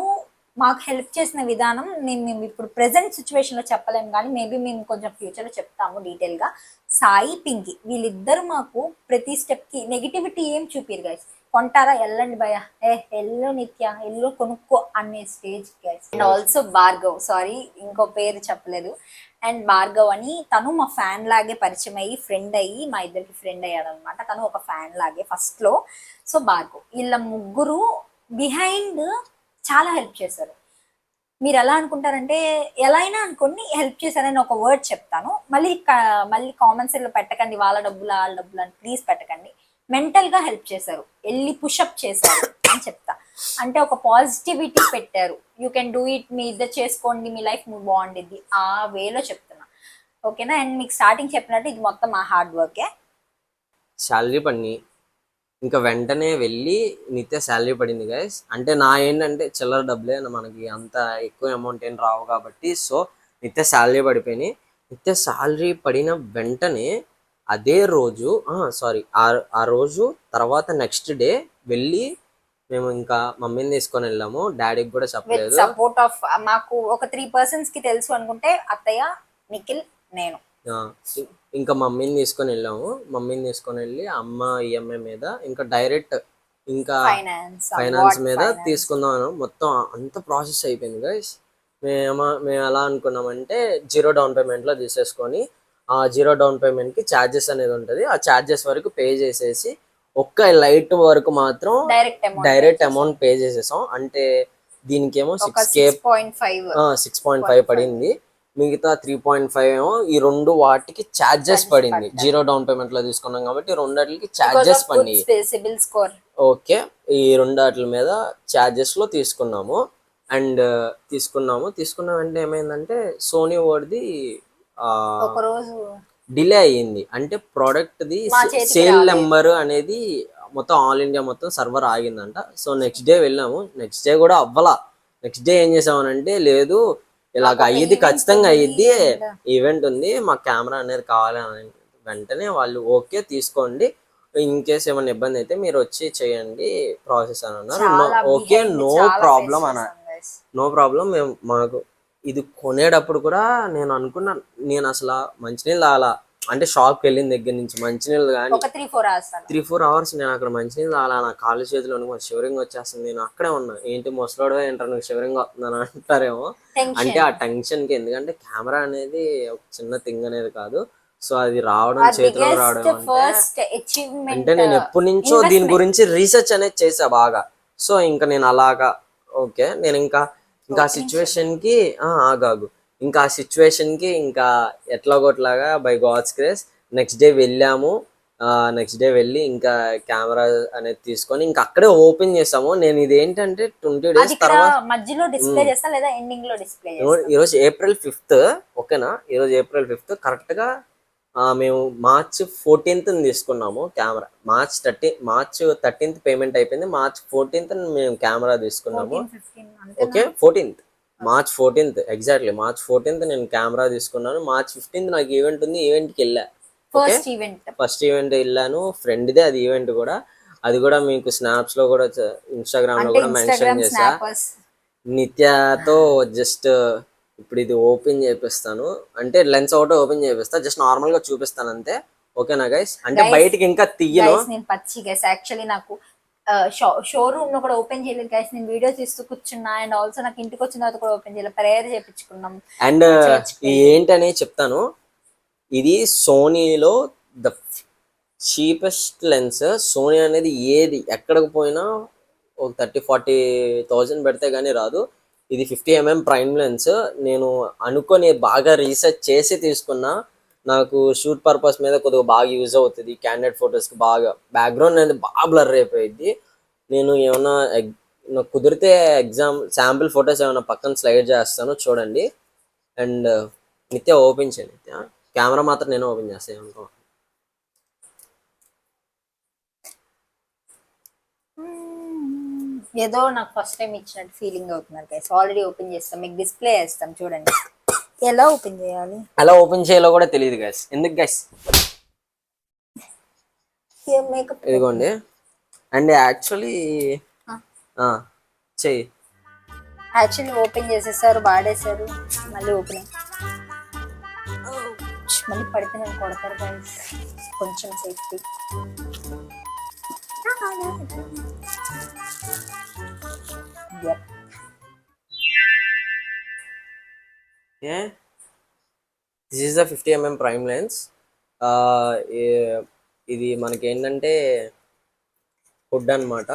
మాకు హెల్ప్ చేసిన విధానం మేము ఇప్పుడు ప్రెసెంట్ సిచ్యువేషన్లో చెప్పలేము, కానీ మేబీ మేము కొంచెం ఫ్యూచర్లో చెప్తాము డీటెయిల్గా. సాయి, పింకీ వీళ్ళిద్దరు మాకు ప్రతి స్టెప్కి నెగిటివిటీ ఏం చూపిరు గైస్. కొంటారా, వెళ్ళండి భయ, ఎల్లు నిత్య, ఎల్లు కొనుక్కో అనే stage guys. And also Bhargav, sorry ఇంకో పేరు చెప్పలేదు. అండ్ భార్గవ్ అని తను మా ఫ్యాన్ లాగే పరిచయం అయ్యి ఫ్రెండ్ అయ్యి మా ఇద్దరికి ఫ్రెండ్ అయ్యాడు అనమాట. తను ఒక ఫ్యాన్ లాగే ఫస్ట్ లో. సో భార్గవ్, వీళ్ళ ముగ్గురు బిహైండ్ చాలా హెల్ప్ చేశారు. మీరు ఎలా అనుకుంటారంటే, ఎలా అయినా అనుకోండి హెల్ప్ చేశారని ఒక వర్డ్ చెప్తాను, మళ్ళీ కామెంట్స్ లో పెట్టకండి వాళ్ళ డబ్బులు వాళ్ళ డబ్బులు అని ప్లీజ్ పెట్టకండి. మెంటల్ గా హెల్ప్ చేశారు, వెళ్ళి పుషప్ చేశారు అని చెప్తా. అంటే ఒక పాజిటివిటీ పెట్టారు, యూ కెన్ డూ ఇట్, మీ ఇద్దరు చేసుకోండి, మీ లైఫ్ బాగుండిద్ది, ఆ వేలో చెప్తున్నా. ఓకేనా? అండ్ మీకు స్టార్టింగ్ చెప్పినట్టు ఇది మొత్తం మా హార్డ్ వర్కే. శాలరీ పడిని ఇంకా వెంటనే వెళ్ళి నిత్య శాలరీ పడింది గైస్. అంటే నా ఏంటంటే చిల్లర డబ్బులే, మనకి అంత ఎక్కువ అమౌంట్ ఏం రావు కాబట్టి. సో నిత్య శాలరీ పడిపోయినాయి. నిత్య శాలరీ పడిన వెంటనే అదే రోజు సారీ ఆ రోజు తర్వాత నెక్స్ట్ డే వెళ్ళి మేము ఇంకా మమ్మీని తీసుకొని వెళ్ళాము. డాడీకి కూడా విత్ చెప్పలేదు. సపోర్ట్ ఆఫ్ మాకు ఒక 3 persons కి తెలుసు అనుకుంటే, అత్తయ్య, నిఖిల్, నేను. ఆ, ఇంకా మమ్మీని తీసుకొని వెళ్ళాము. మమ్మీని తీసుకొని వెళ్ళి అమ్మ ఈఎంఐ మీద ఇంకా డైరెక్ట్ ఇంకా ఫైనాన్స్ మీద తీసుకుందాం. మొత్తం అంత ప్రాసెస్ అయిపోయింది గైస్. మేము ఎలా అనుకున్నామంటే 0 డౌన్ పేమెంట్ లో తీసేసుకొని ఆ 0 డౌన్ పేమెంట్ కి ఛార్జెస్ అనేది ఉంటుంది, ఆ ఛార్జెస్ వరకు పే చేసేసి ఒక్క లైట్ వరకు మాత్రం డైరెక్ట్ అమౌంట్ పే చేసేసాం. అంటే దీనికేమో 6.5 పడింది, మిగతా 3.5 ఏమో ఈ రెండు వాటికి ఛార్జెస్ పడింది. 0 డౌన్ పేమెంట్ లో తీసుకున్నాం కాబట్టి రెండాటికి ఛార్జెస్ పడినాయి. ఓకే, ఈ రెండాట్ల మీద ఛార్జెస్ లో తీసుకున్నాము. అండ్ తీసుకున్నాం అంటే ఏమైందంటే సోనీ వర్డ్ది డిలే అయ్యింది. అంటే ప్రోడక్ట్ ది సేల్ నెంబర్ అనేది మొత్తం ఆల్ ఇండియా మొత్తం సర్వర్ ఆగిందంట. సో నెక్స్ట్ డే వెళ్ళాము, నెక్స్ట్ డే కూడా అవ్వలా. నెక్స్ట్ డే ఏం చేసామనంటే, లేదు ఇలాగ అయ్యిద్ది, ఖచ్చితంగా అయ్యిద్ది, ఈవెంట్ ఉంది, మాకు కెమెరా అనేది కావాలి అని వెంటనే వాళ్ళు ఓకే తీసుకోండి, ఇన్ కేస్ ఏమైనా ఇబ్బంది అయితే మీరు వచ్చి చేయండి ప్రాసెస్ అని అన్నారు. ఓకే, నో ప్రాబ్లం అన్నారు. No problem. మేము మాకు ఇది కొనేటప్పుడు కూడా నేను అనుకున్నా, నేను అసలు మంచినీళ్ళు తాగాల అంటే షాప్కి వెళ్ళిన దగ్గర నుంచి మంచినీళ్ళు కానీ 3-4 hours నేను అక్కడ మంచినీళ్ళు తాగాల, నా కాళ్ళు చేతులు అనుకుని షివరింగ్ వచ్చేస్తుంది. నేను అక్కడే ఉన్నా, ఏంటి ముసలోడు ఏంటారు నువ్వు షివరింగ్ వస్తుందని అంటారేమో. అంటే ఆ టెన్షన్ కి, ఎందుకంటే కెమెరా అనేది ఒక చిన్న థింగ్ అనేది కాదు. సో అది రావడం, చేతిలో రావడం అంటే నేను ఎప్పటి నుంచో దీని గురించి రీసెర్చ్ అనేది చేసా బాగా. సో ఇంకా నేను అలాగా ఓకే, నేను ఇంకా ఆ సిచ్యువేషన్ కి ఆగాగు ఇంకా ఆ సిచ్యువేషన్ కి ఇంకా ఎట్లాగోట్లాగా by God's grace next day వెళ్ళాము. నెక్స్ట్ డే వెళ్ళి ఇంకా కెమెరా అనేది తీసుకొని ఇంకా అక్కడే ఓపెన్ చేసాము. నేను ఇది ఏంటంటే 20 days తర్వాత మధ్యలో డిస్ప్లే చేస్తా లేదా ఎండింగ్ లో డిస్ప్లే చేస్తా. ఈరోజు April 5th, ఓకేనా? ఈరోజు April 5th కరెక్ట్ గా మేము March 14th తీసుకున్నాము కెమెరా. March 13th పేమెంట్ అయిపోయింది, March 14th మేము కెమెరా తీసుకున్నాము. Okay, March 14th exactly March 14th నేను కెమెరా తీసుకున్నాను. March 15th నాకు ఈవెంట్ ఉంది, ఈవెంట్కి వెళ్ళా. ఫస్ట్ ఈవెంట్ వెళ్ళాను, ఫ్రెండ్దే అది ఈవెంట్ కూడా. అది కూడా మీకు స్నాప్స్ లో కూడా ఇన్స్టాగ్రామ్ లో కూడా మెన్షన్ చేసా. నిత్యతో జస్ట్ ఇప్పుడు ఇది ఓపెన్ చేపిస్తాను, అంటే లెన్స్ ఒకటి ఓపెన్ చేపిస్తా, జస్ట్ నార్మల్ గా చూపిస్తాను అంతే. ఓకేనా గైస్? అంటే బయటికి ఇంకా తీయను. నేను పచ్చి గైస్, యాక్చువల్లీ నాకు షోరూమ్ లో కూడా ఓపెన్ చేయలేదు గైస్, నేను వీడియో తీస్తూ కూర్చున్నా. అండ్ ఆల్సో నాకు ఇంటికి వచ్చిన తర్వాత కూడా ఓపెన్ చేయలేదు, ప్రేయర్ చేయించుకున్నాం. అండ్ ఏంటని చెప్తాను, ఇది సోనీలో ద చీపెస్ట్ లెన్స్. సోనీ అనేది ఏది ఎక్కడికి పోయినా ఒక 30-40 thousand పెడితే కానీ రాదు. ఇది 50mm ప్రైమ్ లెన్స్. నేను అనుకొని బాగా రీసెర్చ్ చేసి తీసుకున్నా. నాకు షూట్ పర్పస్ మీద కొద్దిగా బాగా యూజ్ అవుతుంది, క్యాండిడేట్ ఫొటోస్కి బాగా. బ్యాక్గ్రౌండ్ అనేది బాగా బ్లర్ అయిపోయింది. నేను ఏమన్నా నాకు కుదిరితే శాంపిల్ ఫొటోస్ ఏమైనా పక్కన స్లైడ్ చేస్తాను చూడండి. అండ్ నిత్య ఓపెన్ చేయండి, నిత్య కెమెరా మాత్రం నేను ఓపెన్ చేస్తాను అనుకో. ఏదో నాకు ఫస్ట్ టైం ఇచ్చినట్టు ఫీలింగ్ అవుతున్నారు గైస్. ఆల్రెడీ ఓపెన్ చేస్తాం, మీకు డిస్ప్లే చేస్తాం చూడండి. ఎలా ఓపెన్ చేయాలి, ఎలా ఓపెన్ చేయాలో కూడా తెలియదు గైస్. ఎందుకు గైస్? మేకప్ ఇదిగోండి. అండ్ యాక్చువల్లీ చెయ్యి. యాక్చువల్లీ ఓపెన్ చేసేసారు, వాడేశారు, మళ్ళీ ఓపెన్ మళ్ళీ పడితే నేను కొడతారు గైస్, కొంచెం safety. This is the 50mm prime lens. ఇది మనకి ఏంటంటే ఫుడ్ అనమాట.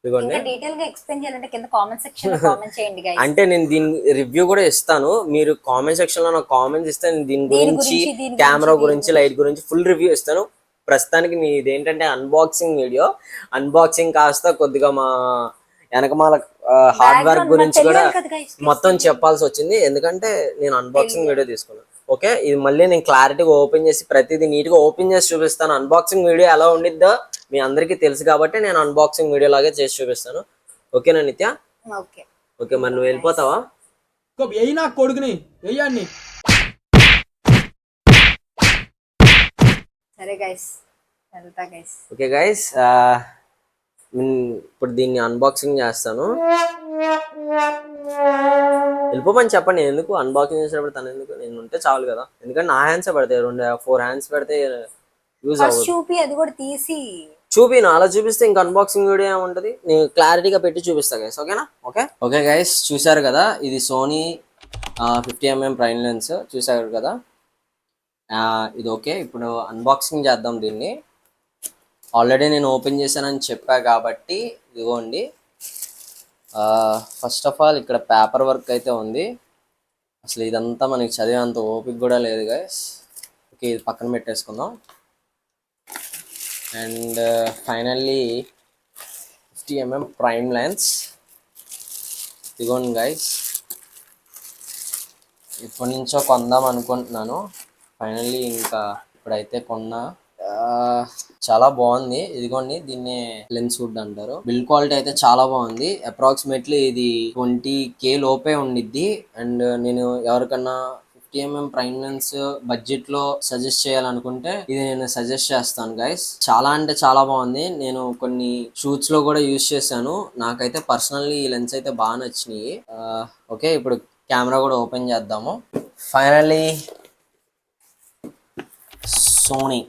ఇదిగోండి. ఇంకా డీటెయిల్ గా ఎక్స్ప్లెయిన్ చేయాలంటే కింద కామెంట్ సెక్షన్ లో కామెంట్ చేయండి గైస్. అంటే నేను దీని రివ్యూ కూడా ఇస్తాను, మీరు కామెంట్ సెక్షన్ లో నాకు కామెంట్స్ ఇస్తే నేను దీని గురించి, కెమెరా గురించి, లైట్ గురించి ఫుల్ రివ్యూ ఇస్తాను. ప్రస్తుతానికి ఇది ఏంటంటే అన్బాక్సింగ్ వీడియో. అన్బాక్సింగ్ కాస్త కొద్దిగా మా వెనకమాల హార్డ్ వర్క్ గురించి కూడా మొత్తం చెప్పాల్సి వచ్చింది, ఎందుకంటే నేను అన్బాక్సింగ్ వీడియో తీసుకున్నాను. ఓకే, ఇది మళ్ళీ నేను క్లారిటీగా ఓపెన్ చేసి ప్రతిదీ నీట్ గా ఓపెన్ చేసి చూపిస్తాను. అన్బాక్సింగ్ వీడియో ఎలా ఉండిద్దో మీ అందరికీ తెలుసు కాబట్టి నేను అన్బాక్సింగ్ వీడియో లాగే చేసి చూపిస్తాను. ఓకేనా నిత్య? ఓకే ఓకే, మరి నువ్వు వెళ్ళిపోతావా? కొడుకుని వెయ్యాన్ని. సరే గైస్, వెళ్తా గైస్. ఓకే గైస్, ఇప్పుడు దీన్ని అన్బాక్సింగ్ చేస్తాను. వెళ్ళిపోమని చెప్పండి. ఎందుకు అన్బాక్సింగ్ చేసేటప్పుడు తను ఎందుకు, నేను ఉంటే చాలు కదా. ఎందుకంటే నా హ్యాండ్సే పడతాయి, 4 హ్యాండ్స్ పెడితే యూజ్ అవ్వదు. చూపి, అది కూడా తీసి చూపిను. అలా చూపిస్తే ఇంకా అన్బాక్సింగ్ వీడియో ఏముంటది, నేను క్లారిటీగా పెట్టి చూపిస్తా గైస్. ఓకేనా? ఓకే గైస్, చూసారు కదా, ఇది సోనీ 50mm ప్రైమ్ లెన్స్ చూసారు కదా. ఇది ఓకే, ఇప్పుడు అన్బాక్సింగ్ చేద్దాం దీన్ని. ఆల్రెడీ నేను ఓపెన్ చేశానని చెప్పా కాబట్టి ఇదిగోండి. ఫస్ట్ ఆఫ్ ఆల్ ఇక్కడ పేపర్ వర్క్ అయితే ఉంది. అసలు ఇదంతా మనకి చదివేంత ఓపిక కూడా లేదు గైస్. ఓకే, ఇది పక్కన పెట్టేసుకుందాం. And finally 50mm prime lens ఇదిగోండి గైస్. ఇప్పటి నుంచో కొందాం అనుకుంటున్నాను, ఫైనల్లీ ఇంకా ఇప్పుడైతే కొన్నా. చాలా బాగుంది. ఇదిగోండి, దీన్ని లెన్స్ వుడ్ అంటారు. బిల్డ్ క్వాలిటీ అయితే చాలా బాగుంది. అప్రాక్సిమేట్లీ ఇది 20K లోపే ఉండిద్ది. అండ్ నేను ఎవరికన్నా 50mm ప్రైమ్ లెన్స్ బడ్జెట్ లో సజెస్ట్ చేయాలనుకుంటే ఇది నేను సజెస్ట్ చేస్తాను గైస్. చాలా అంటే చాలా బాగుంది. నేను కొన్ని షూట్స్ లో కూడా యూజ్ చేశాను. నాకైతే పర్సనల్లీ ఈ లెన్స్ అయితే బాగా నచ్చినాయి. ఓకే, ఇప్పుడు కెమెరా కూడా ఓపెన్ చేద్దాము. Finally Sony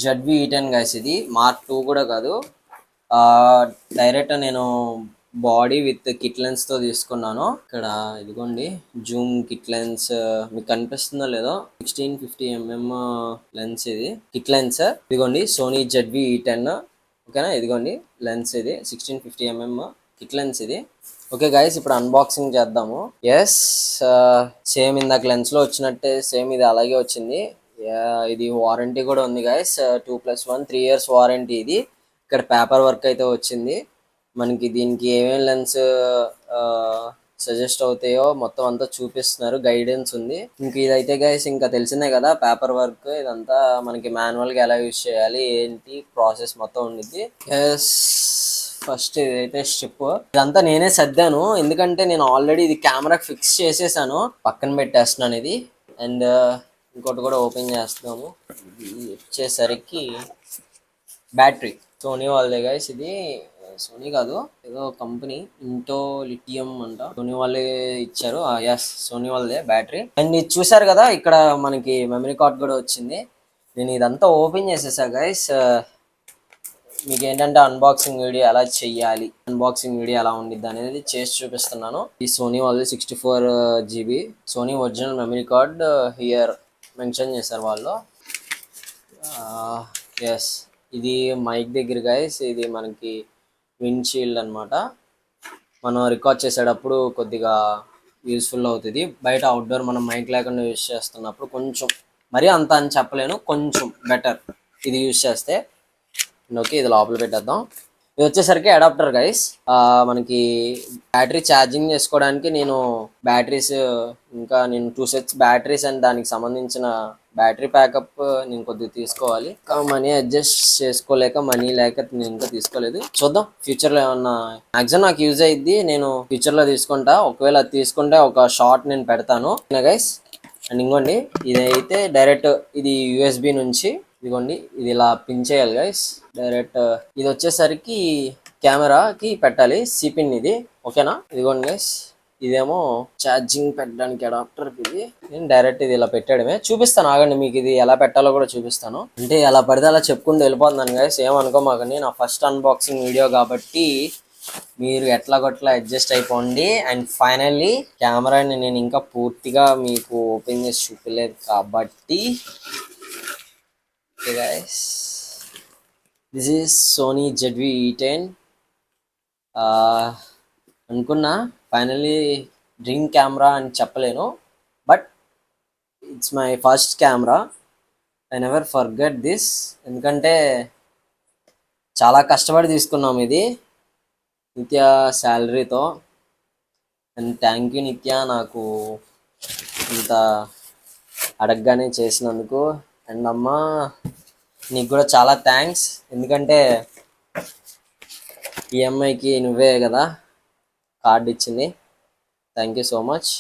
ZV-E10 guys. ఇది Mark II కూడా కాదు, డైరెక్ట్ నేను బాడీ విత్ కిట్ లెన్స్ తో తీసుకున్నాను. ఇక్కడ ఇదిగోండి జూమ్ కిట్ లెన్స్, మీకు కనిపిస్తుందో లేదో, 1650mm లెన్స్. ఇది కిట్ లెన్స్. ఇదిగోండి సోనీ ZV-E10. ఓకేనా? ఇదిగోండి లెన్స్, ఇది 1650mm కిట్ లెన్స్ ఇది. ఓకే గైస్, ఇప్పుడు అన్బాక్సింగ్ చేద్దాము. ఎస్, సేమ్ ఇందాక లెన్స్ లో వచ్చినట్టే సేమ్ ఇది అలాగే వచ్చింది. ఇది వారంటీ కూడా ఉంది గైస్, 2+1 3 years వారంటీ. ఇది ఇక్కడ పేపర్ వర్క్ అయితే వచ్చింది మనకి. దీనికి ఏమేమి లెన్స్ సజెస్ట్ అవుతాయో మొత్తం అంతా చూపిస్తున్నారు, గైడెన్స్ ఉంది. ఇంక ఇదైతే గైస్ ఇంకా తెలిసిందే కదా, పేపర్ వర్క్ ఇదంతా మనకి మాన్యువల్ గా ఎలా యూజ్ చేయాలి ఏంటి ప్రాసెస్ మొత్తం ఉండిద్ది. ఎస్, ఫస్ట్ ఇదైతే స్ట్రిప్. ఇదంతా నేనే సర్దాను, ఎందుకంటే నేను ఆల్రెడీ ఇది కెమెరా ఫిక్స్ చేసేసాను. పక్కన పెట్టేస్తున్నాను ఇది. అండ్ ఇంకోటి కూడా ఓపెన్ చేస్తున్నాము. ఇది వచ్చేసరికి బ్యాటరీ సోనీ వాళ్ళదే గైస్. ఇది సోనీ కాదు, ఏదో కంపెనీ, ఇంటో లిథియం అంట, సోనీ వాళ్ళే ఇచ్చారు. ఎస్, సోనీ వాళ్ళదే బ్యాటరీ. అండ్ ఇది చూసారు కదా, ఇక్కడ మనకి మెమరీ కార్డ్ కూడా వచ్చింది. నేను ఇదంతా ఓపెన్ చేసేసా గైస్. మీకు ఏంటంటే అన్బాక్సింగ్ వీడియో ఎలా చెయ్యాలి, అన్బాక్సింగ్ వీడియో ఎలా ఉండిద్ది అనేది చేసి చూపిస్తున్నాను. ఈ సోనీ వాళ్ళది 64GB Sony original memory card here mention చేశారు వాళ్ళు. ఎస్, ఇది మైక్ దగ్గర గైస్. ఇది మనకి విండ్ షీల్డ్ అనమాట. మనం రికార్డ్ చేసేటప్పుడు కొద్దిగా యూస్ఫుల్ అవుతుంది. బయట అవుట్డోర్ మనం మైక్ లేకుండా యూజ్ చేస్తున్నప్పుడు కొంచెం, మరీ అంత అని చెప్పలేను, కొంచెం బెటర్ ఇది యూజ్ చేస్తే. ఓకే, ఇది లోపల పెట్టేద్దాం. ఇది వచ్చేసరికి అడాప్టర్ గైస్. మనకి బ్యాటరీ ఛార్జింగ్ చేసుకోవడానికి నేను బ్యాటరీస్, ఇంకా నేను 2 sets బ్యాటరీస్ అండ్ దానికి సంబంధించిన బ్యాటరీ ప్యాకప్ నేను కొద్దిగా తీసుకోవాలి. మనీ అడ్జస్ట్ చేసుకోలేక, మనీ లేక నేను ఇంకా తీసుకోలేదు. చూద్దాం ఫ్యూచర్ లో ఏమన్నా, మ్యాక్సిమం నాకు యూజ్ అయ్యిద్ది, నేను ఫ్యూచర్ లో తీసుకుంటా. ఒకవేళ అది తీసుకుంటే ఒక షార్ట్ నేను పెడతాను గైస్. అండ్ ఇంకోండి, ఇదైతే డైరెక్ట్ ఇది USB నుంచి ఇదిగోండి ఇది ఇలా పిన్ చేయాలి గైస్. డైరెక్ట్ ఇది వచ్చేసరికి కెమెరాకి పెట్టాలి సిపిన్ ఇది, ఓకేనా. ఇదిగోండి గైస్, ఇదేమో ఛార్జింగ్ పెట్టడానికి అడాప్టర్ ఇది. నేను డైరెక్ట్ ఇది ఇలా పెట్టడమే. చూపిస్తాను ఆగండి, మీకు ఇది ఎలా పెట్టాలో కూడా చూపిస్తాను. అంటే ఎలా పడితే అలా చెప్పుకుంటూ వెళ్ళిపోతున్నాను గైస్, ఏమనుకోమాకండి. నా ఫస్ట్ అన్బాక్సింగ్ వీడియో కాబట్టి మీరు ఎట్లా కొట్లా అడ్జస్ట్ అయిపోండి. అండ్ ఫైనల్లీ కెమెరాని నేను ఇంకా పూర్తిగా మీకు ఓపెన్ చేసి చూపలేదు కాబట్టి guys, this is Sony ZV-E10. అనుకున్నా ఫైనల్లీ డ్రీమ్ కెమెరా అని చెప్పలేను, but it's my first camera. I never forget this, ఎందుకంటే చాలా కష్టపడి తీసుకున్నాం ఇది నిత్య శాలరీతో. అండ్ థ్యాంక్ యూ నిత్య, నాకు ఇంత అడగగానే చేసినందుకు. అండ్ అమ్మ, నీకు కూడా చాలా థ్యాంక్స్, ఎందుకంటే ఈఎంఐకి నువ్వే కదా కార్డ్ ఇచ్చింది. Thank you so much.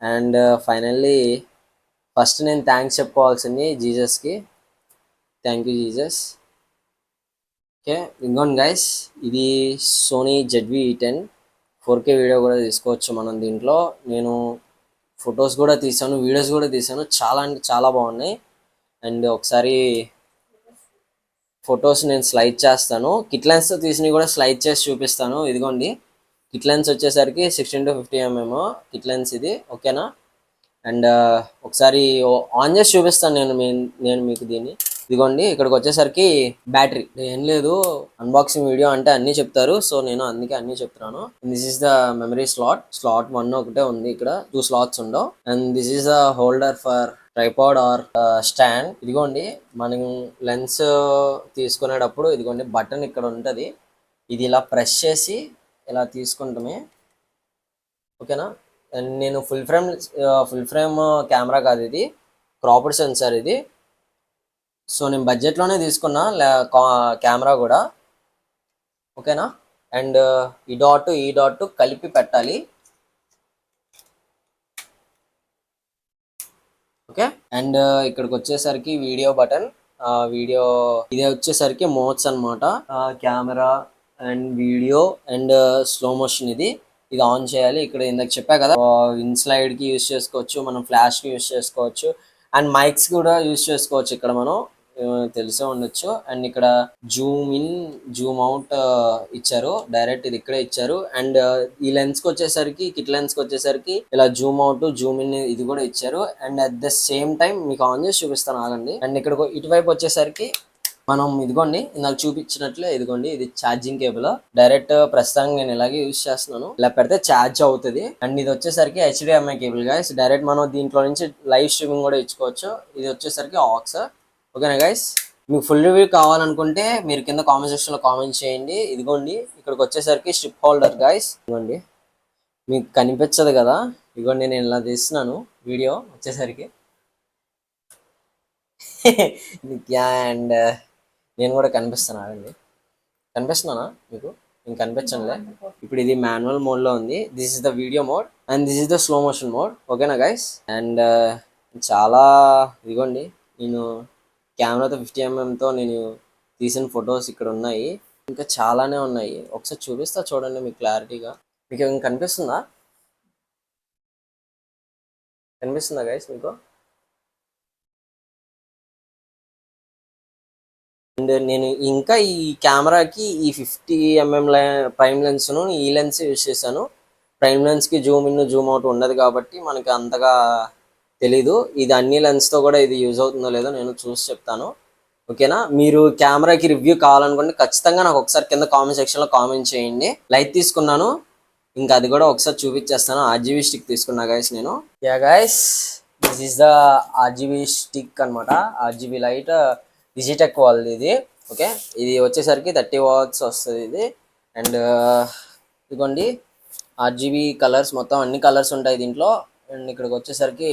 And finally first నేను థ్యాంక్స్ చెప్పుకోవాల్సింది జీసస్కి. Thank you Jesus. ఓకే, ఇంకోండి గైస్, ఇది సోనీ ZV-E10 4K వీడియో కూడా తీసుకోవచ్చు మనం దీంట్లో. నేను ఫొటోస్ కూడా తీసాను, వీడియోస్ కూడా తీసాను, చాలా అంటే చాలా బాగున్నాయి. అండ్ ఒకసారి ఫొటోస్ నేను స్లైడ్ చేస్తాను, కిట్ లెన్స్తో తీసినవి కూడా స్లైడ్ చేసి చూపిస్తాను. ఇదిగోండి కిట్ లెన్స్ వచ్చేసరికి 16-50mm కిట్ లెన్స్ ఇది, ఓకేనా. అండ్ ఒకసారి ఆన్ చేసి చూపిస్తాను నేను మీకు దీన్ని. ఇదిగోండి ఇక్కడికి వచ్చేసరికి బ్యాటరీ ఏం లేదు, అన్బాక్సింగ్ వీడియో అంటే అన్నీ చెప్తారు, సో నేను అందుకే అన్నీ చెప్తున్నాను. This is the memory slot 1 ఒకటే ఉంది, ఇక్కడ 2 స్లాట్స్ ఉండవు. And this is the holder for tripod or stand. ఇదిగోండి మనం లెన్స్ తీసుకునేటప్పుడు ఇదిగోండి బటన్ ఇక్కడ ఉంటుంది, ఇది ఇలా ప్రెస్ చేసి ఇలా తీసుకుంటామే, ఓకేనా. అండ్ నేను ఫుల్ ఫ్రేమ్ కెమెరా కాదు ఇది, క్రాప్డ్ సెన్సార్ ఇది. సో నేను బడ్జెట్లోనే తీసుకున్నా కెమెరా కూడా, ఓకేనా. అండ్ ఈ డాట్ కలిపి పెట్టాలి, ఓకే. అండ్ ఇక్కడికి వచ్చేసరికి వీడియో బటన్, వీడియో ఇది వచ్చేసరికి మోడ్స్ అనమాట, camera and video and slow motion. ఇది ఆన్ చేయాలి. ఇక్కడ ఇందాక చెప్పా కదా, ఇన్స్లైడ్కి యూజ్ చేసుకోవచ్చు, మనం ఫ్లాష్కి యూజ్ చేసుకోవచ్చు, అండ్ మైక్స్ కూడా యూజ్ చేసుకోవచ్చు. ఇక్కడ మనం తెలిసే ఉండొచ్చు. అండ్ ఇక్కడ జూమ్ ఇన్ జూమ్ అవుట్ ఇచ్చారు, డైరెక్ట్ ఇది ఇక్కడే ఇచ్చారు. అండ్ ఈ లెన్స్కి వచ్చేసరికి కిట్ లెన్స్కి వచ్చేసరికి ఇలా జూమ్ అవుట్ జూమ్ ఇన్ ఇది కూడా ఇచ్చారు. And at the same time మీకు ఆన్ చేసి చూపిస్తాను ఆగండి. అండ్ ఇక్కడ ఇటువైపు వచ్చేసరికి మనం ఇదిగోండి ఇందాక చూపించినట్లే, ఇదిగోండి ఇది ఛార్జింగ్ కేబుల్. డైరెక్ట్ ప్రస్తుతానికి నేను ఇలాగే యూజ్ చేస్తున్నాను, ఇలా పెడితే ఛార్జ్ అవుతుంది. అండ్ ఇది వచ్చేసరికి HDMI కేబుల్ గైస్, డైరెక్ట్ మనం దీంట్లో నుంచి లైవ్ స్ట్రీమింగ్ కూడా ఇచ్చుకోవచ్చు. ఇది వచ్చేసరికి ఆక్స్, ఓకేనా గైస్. మీకు ఫుల్ రివ్యూ కావాలనుకుంటే మీరు కింద కామెంట్ సెక్షన్లో కామెంట్ చేయండి. ఇదిగోండి ఇక్కడికి వచ్చేసరికి స్ట్రిప్ హోల్డర్ గైస్, ఇదిగోండి మీకు కనిపించదు కదా, ఇదిగోండి నేను ఇలా తీస్తున్నాను వీడియో వచ్చేసరికి. అండ్ నేను కూడా కనిపిస్తున్నానండి, కనిపిస్తున్నానా మీకు? నేను కనిపించనులే. ఇప్పుడు ఇది మాన్యువల్ మోడ్లో ఉంది. This is the video mode and this is the slow motion mode, ఓకేనా గైస్. అండ్ చాలా ఇదిగోండి నేను కెమెరాతో 50mmతో నేను తీసిన ఫొటోస్ ఇక్కడ ఉన్నాయి, ఇంకా చాలానే ఉన్నాయి. ఒకసారి చూపిస్తా చూడండి మీకు క్లారిటీగా. మీకు ఏమైనా కనిపిస్తుందా గైస్ మీకు? అండ్ నేను ఇంకా ఈ కెమెరాకి ఈ 50mm ప్రైమ్ లెన్స్ను ఈ లెన్స్ యూజ్ చేశాను. ప్రైమ్ లెన్స్కి జూమ్ ఇన్ జూమ్ అవుట్ ఉండదు కాబట్టి మనకి అంతగా తెలీదు. ఇది అన్ని లెన్స్తో కూడా ఇది యూజ్ అవుతుందో లేదో నేను చూసి చెప్తాను, ఓకేనా. మీరు కెమెరాకి రివ్యూ కావాలనుకుంటే ఖచ్చితంగా నాకు ఒకసారి కింద కామెంట్ సెక్షన్లో కామెంట్ చేయండి. లైట్ తీసుకున్నాను, ఇంకా అది కూడా ఒకసారి చూపించేస్తాను. RGB స్టిక్ తీసుకున్నా గైస్ నేను. Yeah guys, this is the RGB stick అనమాట, RGB లైట్ డిజిటెక్ వాళ్ళది ఇది, ఓకే. ఇది వచ్చేసరికి 30 watts వస్తుంది ఇది. అండ్ ఇదిగోండి RGB కలర్స్, మొత్తం అన్ని కలర్స్ ఉంటాయి దీంట్లో. అండ్ ఇక్కడికి వచ్చేసరికి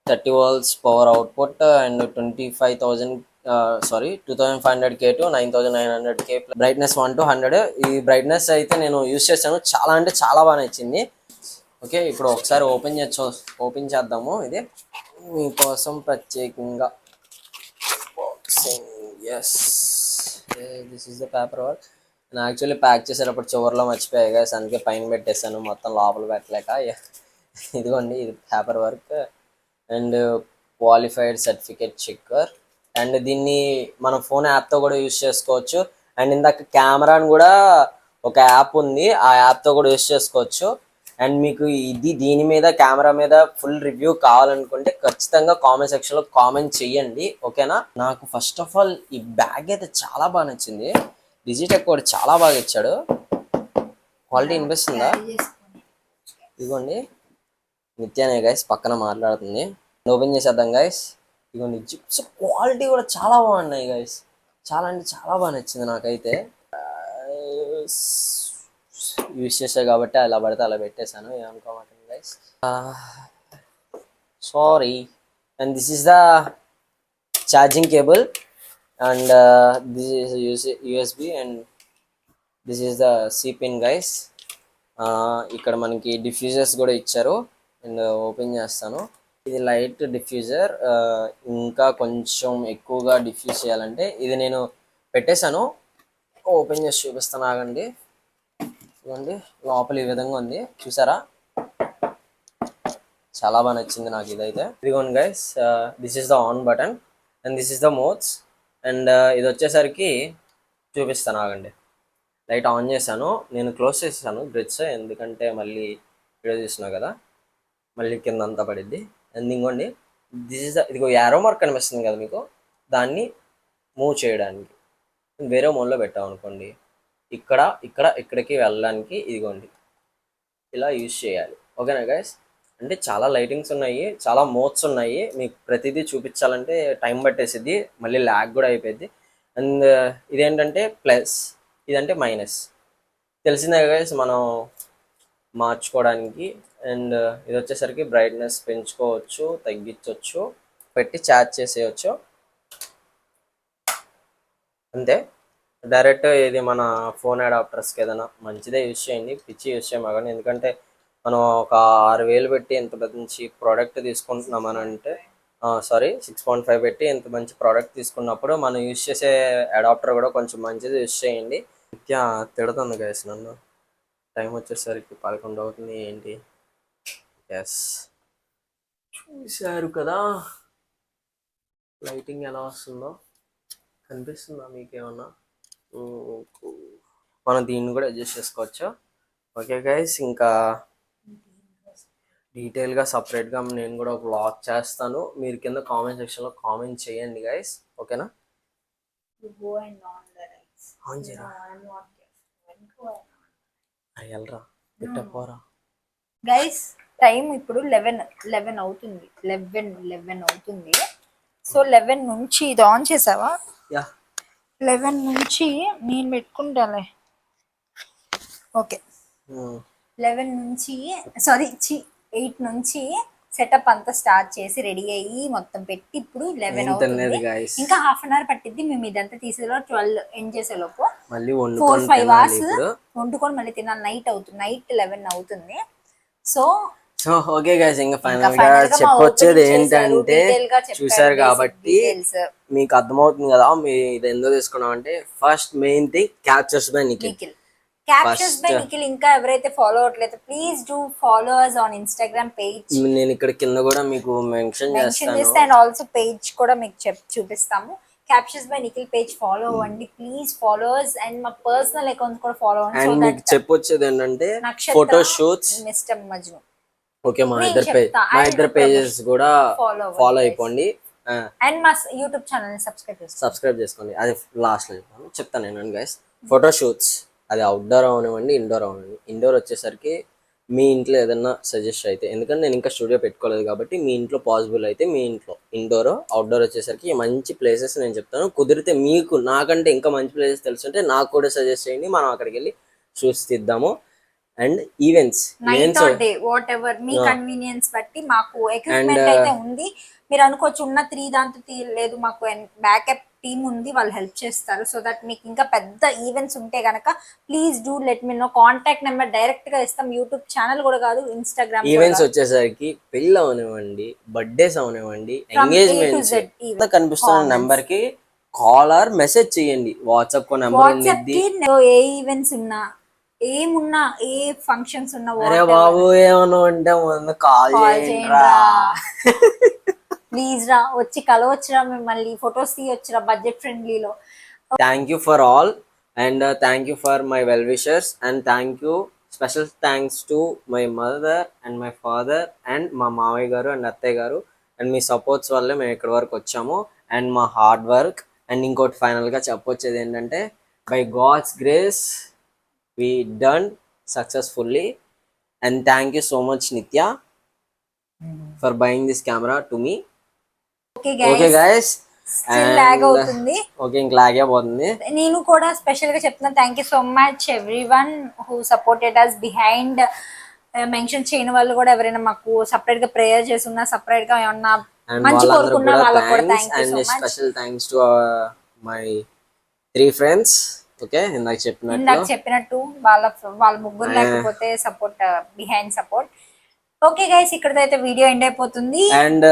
30 volts power output and 2500K to 9900K brightness 1 to 100. ఈ బ్రైట్నెస్ అయితే నేను యూజ్ చేశాను, చాలా అంటే చాలా బాగా నచ్చింది. ఓకే, ఇప్పుడు ఒకసారి ఓపెన్ చేద్దాము ఇది మీకోసం ప్రత్యేకంగా. Unboxing. Yes, this is the paper work. నేను యాక్చువల్లీ ప్యాక్ చేసేటప్పుడు చివరిలో మర్చిపోయాయి గైస్, అందుకే పైన పెట్టేశాను మొత్తం లోపల పెట్టలేక. ఇదిగోండి, ఇది paper work and qualified certificate checker. And దీన్ని మన ఫోన్ యాప్తో కూడా యూజ్ చేసుకోవచ్చు. అండ్ ఇందాక కెమెరాని కూడా ఒక యాప్ ఉంది, ఆ యాప్తో కూడా యూజ్ చేసుకోవచ్చు. అండ్ మీకు దీని మీద కెమెరా మీద ఫుల్ రివ్యూ కావాలనుకుంటే ఖచ్చితంగా కామెంట్ సెక్షన్లో కామెంట్ చెయ్యండి, ఓకేనా. నాకు ఫస్ట్ ఆఫ్ ఆల్ ఈ బ్యాగ్ అయితే చాలా బాగా నచ్చింది. డిజిటెక్ కూడా చాలా బాగా ఇచ్చాడు. క్వాలిటీ వినిపిస్తుందా? ఇదిగోండి, నిత్యానే గైస్ పక్కన మాట్లాడుతుంది. ఓపెన్ చేసేద్దాం గైస్. ఇదిగోండి, జిప్స్ క్వాలిటీ కూడా చాలా బాగున్నాయి గైస్. చాలా అంటే చాలా బాగా నచ్చింది నాకైతే. యూజ్ చేసా కాబట్టి అలా పడితే అలా పెట్టేశాను, ఏమనుకోమాకండి guys. Sorry. And this is the charging cable and this is USB and this is the C pin guys. ఇక్కడ మనకి డిఫ్యూజర్స్ కూడా ఇచ్చారు. అండ్ ఓపెన్ చేస్తాను. ఇది లైట్ డిఫ్యూజర్. ఇంకా కొంచెం ఎక్కువగా డిఫ్యూజ్ చేయాలంటే ఇది నేను పెట్టేశాను. ఓపెన్ చేసి చూపిస్తాను, ఆగండి. ఇదిగోండి, లోపల ఈ విధంగా ఉంది, చూసారా? చాలా బాగా నచ్చింది నాకు ఇదైతే. ఇదిగోండి guys, this is the on button and this is the modes. And ఇది వచ్చేసరికి చూపిస్తాను, ఆగండి. లైట్ ఆన్ చేశాను, నేను క్లోజ్ చేసాను గ్రిడ్స్, ఎందుకంటే మళ్ళీ వీడియో తీస్తున్నా కదా, మళ్ళీ కింద అంతా పడిద్ది. అండ్ ఇంకోండి, దిస్ ఇస్ ద, ఇదిగో యారో మార్క్ కనిపిస్తుంది కదా మీకు, దాన్ని మూవ్ చేయడానికి వేరే మోడ్లో పెట్టాం అనుకోండి, ఇక్కడికి వెళ్ళడానికి ఇదిగోండి ఇలా యూజ్ చేయాలి, ఓకేనా గైస్. అంటే చాలా లైటింగ్స్ ఉన్నాయి, చాలా మోడ్స్ ఉన్నాయి, మీకు ప్రతిదీ చూపించాలంటే టైం పట్టేసిద్ది, మళ్ళీ ల్యాగ్ కూడా అయిపోయింది. అండ్ ఇదేంటంటే ప్లస్, ఇదంటే మైనస్, తెలిసిందే గైస్ మనం మార్చుకోవడానికి. అండ్ ఇది వచ్చేసరికి బ్రైట్నెస్ పెంచుకోవచ్చు, తగ్గించవచ్చు, పెట్టి ఛార్జ్ చేసేయచ్చు, అంతే. డైరెక్ట్ ఇది మన ఫోన్ అడాప్టర్స్కి ఏదైనా మంచిదే యూజ్ చేయండి, పిచ్చి యూజ్ చేయమని. ఎందుకంటే మనం ఒక 6,000 పెట్టి ఎంత మంచి ప్రోడక్ట్ తీసుకుంటున్నామని అంటే, సారీ 6.5 పెట్టి ఎంత మంచి ప్రోడక్ట్ తీసుకున్నప్పుడు మనం యూజ్ చేసే అడాప్టర్ కూడా కొంచెం మంచిది యూజ్ చేయండి. నిత్య తిడుతుంది గైస్ నన్ను, టైం వచ్చేసరికి 11 అవుతుంది ఏంటి. ఎస్, చూశారు కదా లైటింగ్ ఎలా వస్తుందో, కనిపిస్తుందా మీకేమన్నా? మనం దీన్ని కూడా అడ్జస్ట్ చేసుకోవచ్చు, ఓకే గైస్. ఇంకా డీటెయిల్గా సపరేట్గా నేను కూడా ఒక వ్లాగ్ చేస్తాను, మీరు కింద కామెంట్ సెక్షన్లో కామెంట్ చేయండి గైస్, ఓకేనా. ఆన్ చేయరా, వెళ్ళరా, పెట్టపోరా గైస్. టైం ఇప్పుడు 11 అవుతుంది. 11 అవుతుంది. సో 11 నుంచి ఇది ఆన్ చేసావా? యా, 11 నుంచి నేను పెట్టుకుంటాలే, ఓకే. 11 నుంచి సారీ 8 నుంచి సెటప్ అంతా స్టార్ట్ చేసి రెడీ అయ్యి మొత్తం పెట్టి ఇప్పుడు 11 అవుతుంది. ఇంకా హాఫ్ అన్ అవర్ పట్టిద్ది మేము ఇదంతా తీసేలో 12 ఎండ్ చేసేలోపు. మళ్ళీ 4-5 అవర్స్ వండుకొని మళ్ళీ తినాలి. నైట్ 11 అవుతుంది. సో ఓకే గైస్, ఇంకా ఫైనల్ గా చెప్పొచ్చేది ఏంటంటే, చూసారు కాబట్టి మీకు అర్థమవుతుంది కదా ఇది ఎందుకు తీసుకున్నాం అంటే, first main thing captures by Nikhil. Captures by Nikhil. ఇంకా ఎవరైతే ఫాలో అవ్వట్లేదు please do follow us on Instagram page. నేను ఇక్కడ కింద కూడా మీకు మెన్షన్ చేస్తాను, అండ్ ఆల్సో పేజ్ కూడా మీకు చూపిస్తాము. Captures by Nikhil page follow అవ్వండి ప్లీజ్, ఫాలోవర్స్. అండ్ మా పర్సనల్ అకౌంట్స్ కూడా ఫాలో అవ్వండి. అండ్ మీకు చెప్పొచ్చేది ఏంటంటే, photo shoots mister Majnu, okay, మా ఇద్దరు పేజెస్ కూడా ఫాలో అయిపోండి. అండ్ మా యూట్యూబ్ ఛానల్ సబ్స్క్రైబ్ చేసుకోండి. అది లాస్ట్ లో చెప్తాను నేను గైస్. ఫోటో షూట్స్ అది అవుట్డోర్ అవనివ్వండి, ఇండోర్ అవనివ్వండి. ఇండోర్ వచ్చేసరికి మీ ఇంట్లో ఏదన్నా సజెస్ట్ అయితే, ఎందుకంటే నేను ఇంకా స్టూడియో పెట్టుకోలేదు కాబట్టి మీ ఇంట్లో పాసిబుల్ అయితే మీ ఇంట్లో ఇండోర్. అవుట్డోర్ వచ్చేసరికి మంచి ప్లేసెస్ నేను చెప్తాను, కుదిరితే మీకు నాకంటే ఇంకా మంచి ప్లేసెస్ తెలుసుంటే నాకు కూడా సజెస్ట్ చేయండి, మనం అక్కడికి వెళ్ళి చూసి తీద్దాము. అండ్ ఈవెంట్స్ వాట్ ఎవర్ మీ కన్వీనియన్స్ బట్టి మాకు ఎక్విప్మెంట్ అయితే ఉంది. మీరు అనుకోవచ్చు ఉన్న 3 దాంతో లేదు, మాకు బ్యాకప్ టీమ్ ఉంది, వాళ్ళు హెల్ప్ చేస్తారు. సో దట్ మీకు ఇంకా పెద్ద ఈవెంట్స్ ఉంటే గనక please do let me know. Contact number direct గా ఇస్తాం. యూట్యూబ్ ఛానల్ కూడా కాదు, ఇన్స్టాగ్రామ్ ఈవెంట్స్ వచ్చేసరికి పెళ్ళి అవనివ్వండి, బర్త్డేస్ అవనివ్వండి, ఎంగేజ్మెంట్స్ కనిపిస్తున్న నెంబర్ కి కాల్ ఆర్ మెసేజ్ చేయండి. వాట్సాప్ కో నెంబర్ వాట్సాప్ ఉండిద్ది. కి ఏ ఈవెంట్స్ ఉన్నా, ఏమున్నా, ఏ ఫంక్షన్స్ ఉన్నా అరే బాబు ఏమన్నా ఉంటే ముందు కాల్ కాల్ చేయండి చేయండి రా. ప్లీజ్ రా, వచ్చి కలవచ్చురా, మిమ్మల్ని ఫొటోస్ తీయొచ్చురా బడ్జెట్ ఫ్రెండ్లీలో. Thank you for all and thank you for my well wishers and thank you special thanks to my mother and my father and మా మామయ్య గారు అండ్ అత్తయ్య గారు అండ్ మీ సపోర్ట్స్ వల్లే మేము ఇక్కడి వరకు వచ్చాము అండ్ మా హార్డ్ వర్క్. అండ్ ఇంకోటి ఫైనల్గా చెప్పొచ్చేది ఏంటంటే by God's grace we done successfully and thank you so much Nithya for buying this camera to me. Okay okay guys, still lag అవుతుంది. ఓకే ఇంక లాగే పోతుంది. నేను కూడా స్పెషల్ గా చెప్తున్నా, thank you so much everyone who supported us behind. Mention చేయని వాళ్ళు కూడా ఎవరైనా మాకు సపరేట్ గా ప్రేయర్ చేస్తున్నా, సపరేట్ గా ఏమన్నా అండ్ మంచి వాళ్ళందరూ కోరుకున్న కూడా వాళ్ళకి కూడా thanks thank you and so much. Special thanks to my 3 friends. Okay ఇందాక ఇందాక చెప్పినట్లు చెప్పినట్టు వాళ్ళ ముగ్గురు లేకపోతే support behind support. Okay guys, ఇక్కడతో అయితే వీడియో ఎండ్ అయిపోతుంది. అండ్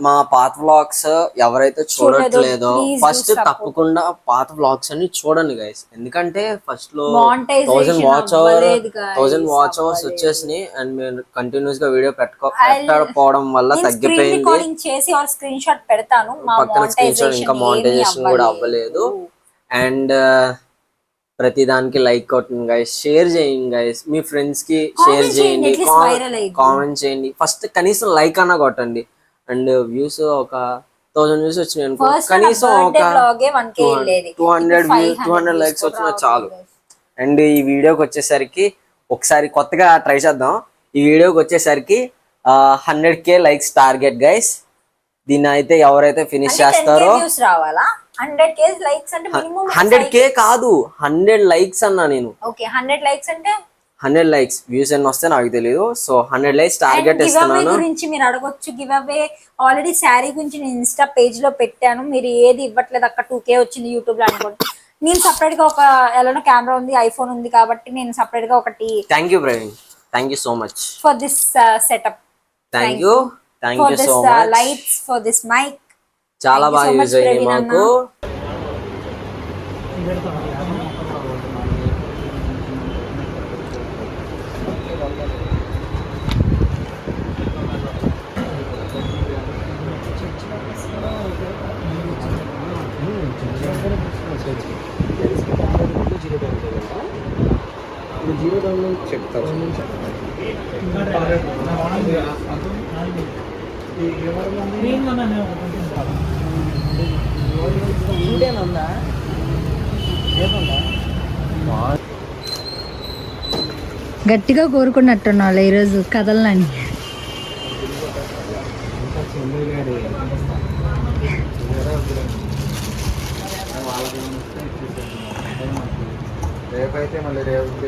మా పాత వ్లాగ్స్ ఎవరైతే చూడట్లేదో please do ఫస్ట్ support. తప్పకుండా పాత వ్లాగ్స్ అన్ని చూడండి గైస్. ఎందుకంటే ఫస్ట్ లో Monetization 1000 వాచ్ అవ్వలేదు guys, 1000 వాచ్ అవర్స్ అవ్వలేదు. వచ్చేసినాయి అండ్ మేము కంటిన్యూస్ గా వీడియో పెట్టకపోవడం వల్ల నేను స్క్రీన్ తగ్గిపోయింది. రికార్డింగ్ చేసి ఆర్ స్క్రీన్ షాట్ పెడతాను. మా పక్కన స్క్రీన్ షాట్ ఇంకా మానిటైజేషన్ కూడా అవ్వలేదు. అవ్వలేదు. అండ్ ప్రతి దానికి లైక్ కొట్టండి గైస్, షేర్ చేయండి గైస్, మీ ఫ్రెండ్స్ కి షేర్ Comment చేయండి, చేయండి, at least viral అయ్యిద్ది. కామెంట్ చేయండి. ఫస్ట్ కనీసం లైక్ అన్నా కొట్టండి. అండ్ వ్యూస్ ఒక 1000 వ్యూస్ వచ్చినాయి అనుకో, కనీసం ఒక 200 లైక్స్ వచ్చినా చాలు. అండ్ ఈ వీడియోకి వచ్చేసరికి ఒకసారి కొత్తగా ట్రై చేద్దాం. ఈ వీడియోకి వచ్చేసరికి 100K లైక్స్ టార్గెట్ గైస్. దీన్ని అయితే ఎవరైతే ఫినిష్ చేస్తారో రావాలా 100K లైక్స్ అంటే మినిమం 100K కాదు 100 లైక్స్ అన్నా నేను. ఓకే 100 లైక్స్ అంటే 100 లైక్స్ వ్యూస్ ఎన్ని వస్తే నాకు తెలియదు. So 100 likes target give away ఇస్తున్నాను. గురించి మీరు అడగొచ్చు. గివ్ అవే ఆల్రెడీ శారీ గురించి నేను ఇన్స్టా పేజ్ లో పెట్టాను. మీరు ఏది ఇవ్వట్లేదు అక్క 2K వచ్చింది యూట్యూబ్ లో అనుకోండి. నేను సపరేట్ గా ఒక ఎలానో కెమెరా ఉంది, ఐఫోన్ ఉంది కాబట్టి నేను సపరేట్ గా ఒకటి thank you Praveen, thank you so much for this setup. Thank you for this so much. Lights, for this mic. చాలా Thank you బాగా so much, యూజ్ అయ్యింది ప్రవీణ్ మాకు. గట్టిగా కోరుకున్నట్టున్నా ఈరోజు కథలని. రేపైతే మళ్ళీ రేపటి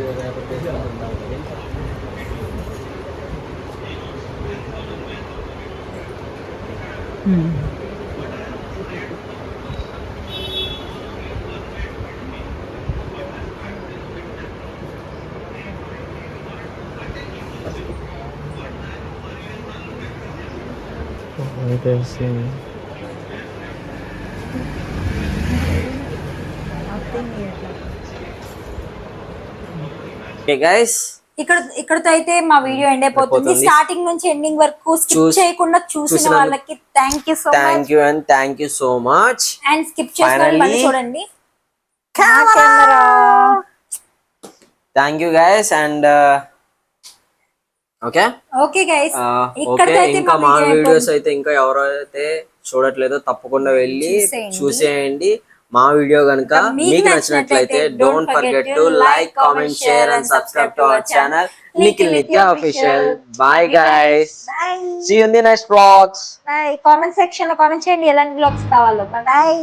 ఓకే గైస్, ఇక్కడతో అయితే మా వీడియో ఎండ్ అయిపోతుంది. అయిపోతుంది. స్టార్టింగ్ నుంచి ఎండింగ్ వరకు స్కిప్ చేయకుండా చూసిన వాళ్ళకి thank you so thank much. You and thank you so much. And skip చేసిన వాళ్ళు మళ్ళీ Finally, చూడండి. Thank you guys and okay okay guys, okay. ఇక్కడతో అయితే ఇంకా మా మా వీడియో వీడియోస్ అయితే ఇంకా ఎవరైతే చూడట్లేదో తప్పకుండా వెళ్ళి చూసేయండి. చూసేయండి. మా వీడియో కనుక మీకు మీకు నచ్చినట్లయితే don't forget to like, comment, share and subscribe to our channel Nikhil Nithya official. Bye guys, see you in the next vlogs. Bye. Comment section లో కామెంట్ చేయండి ఎలాంటి బ్లాగ్స్ కావాలో. బాయ్.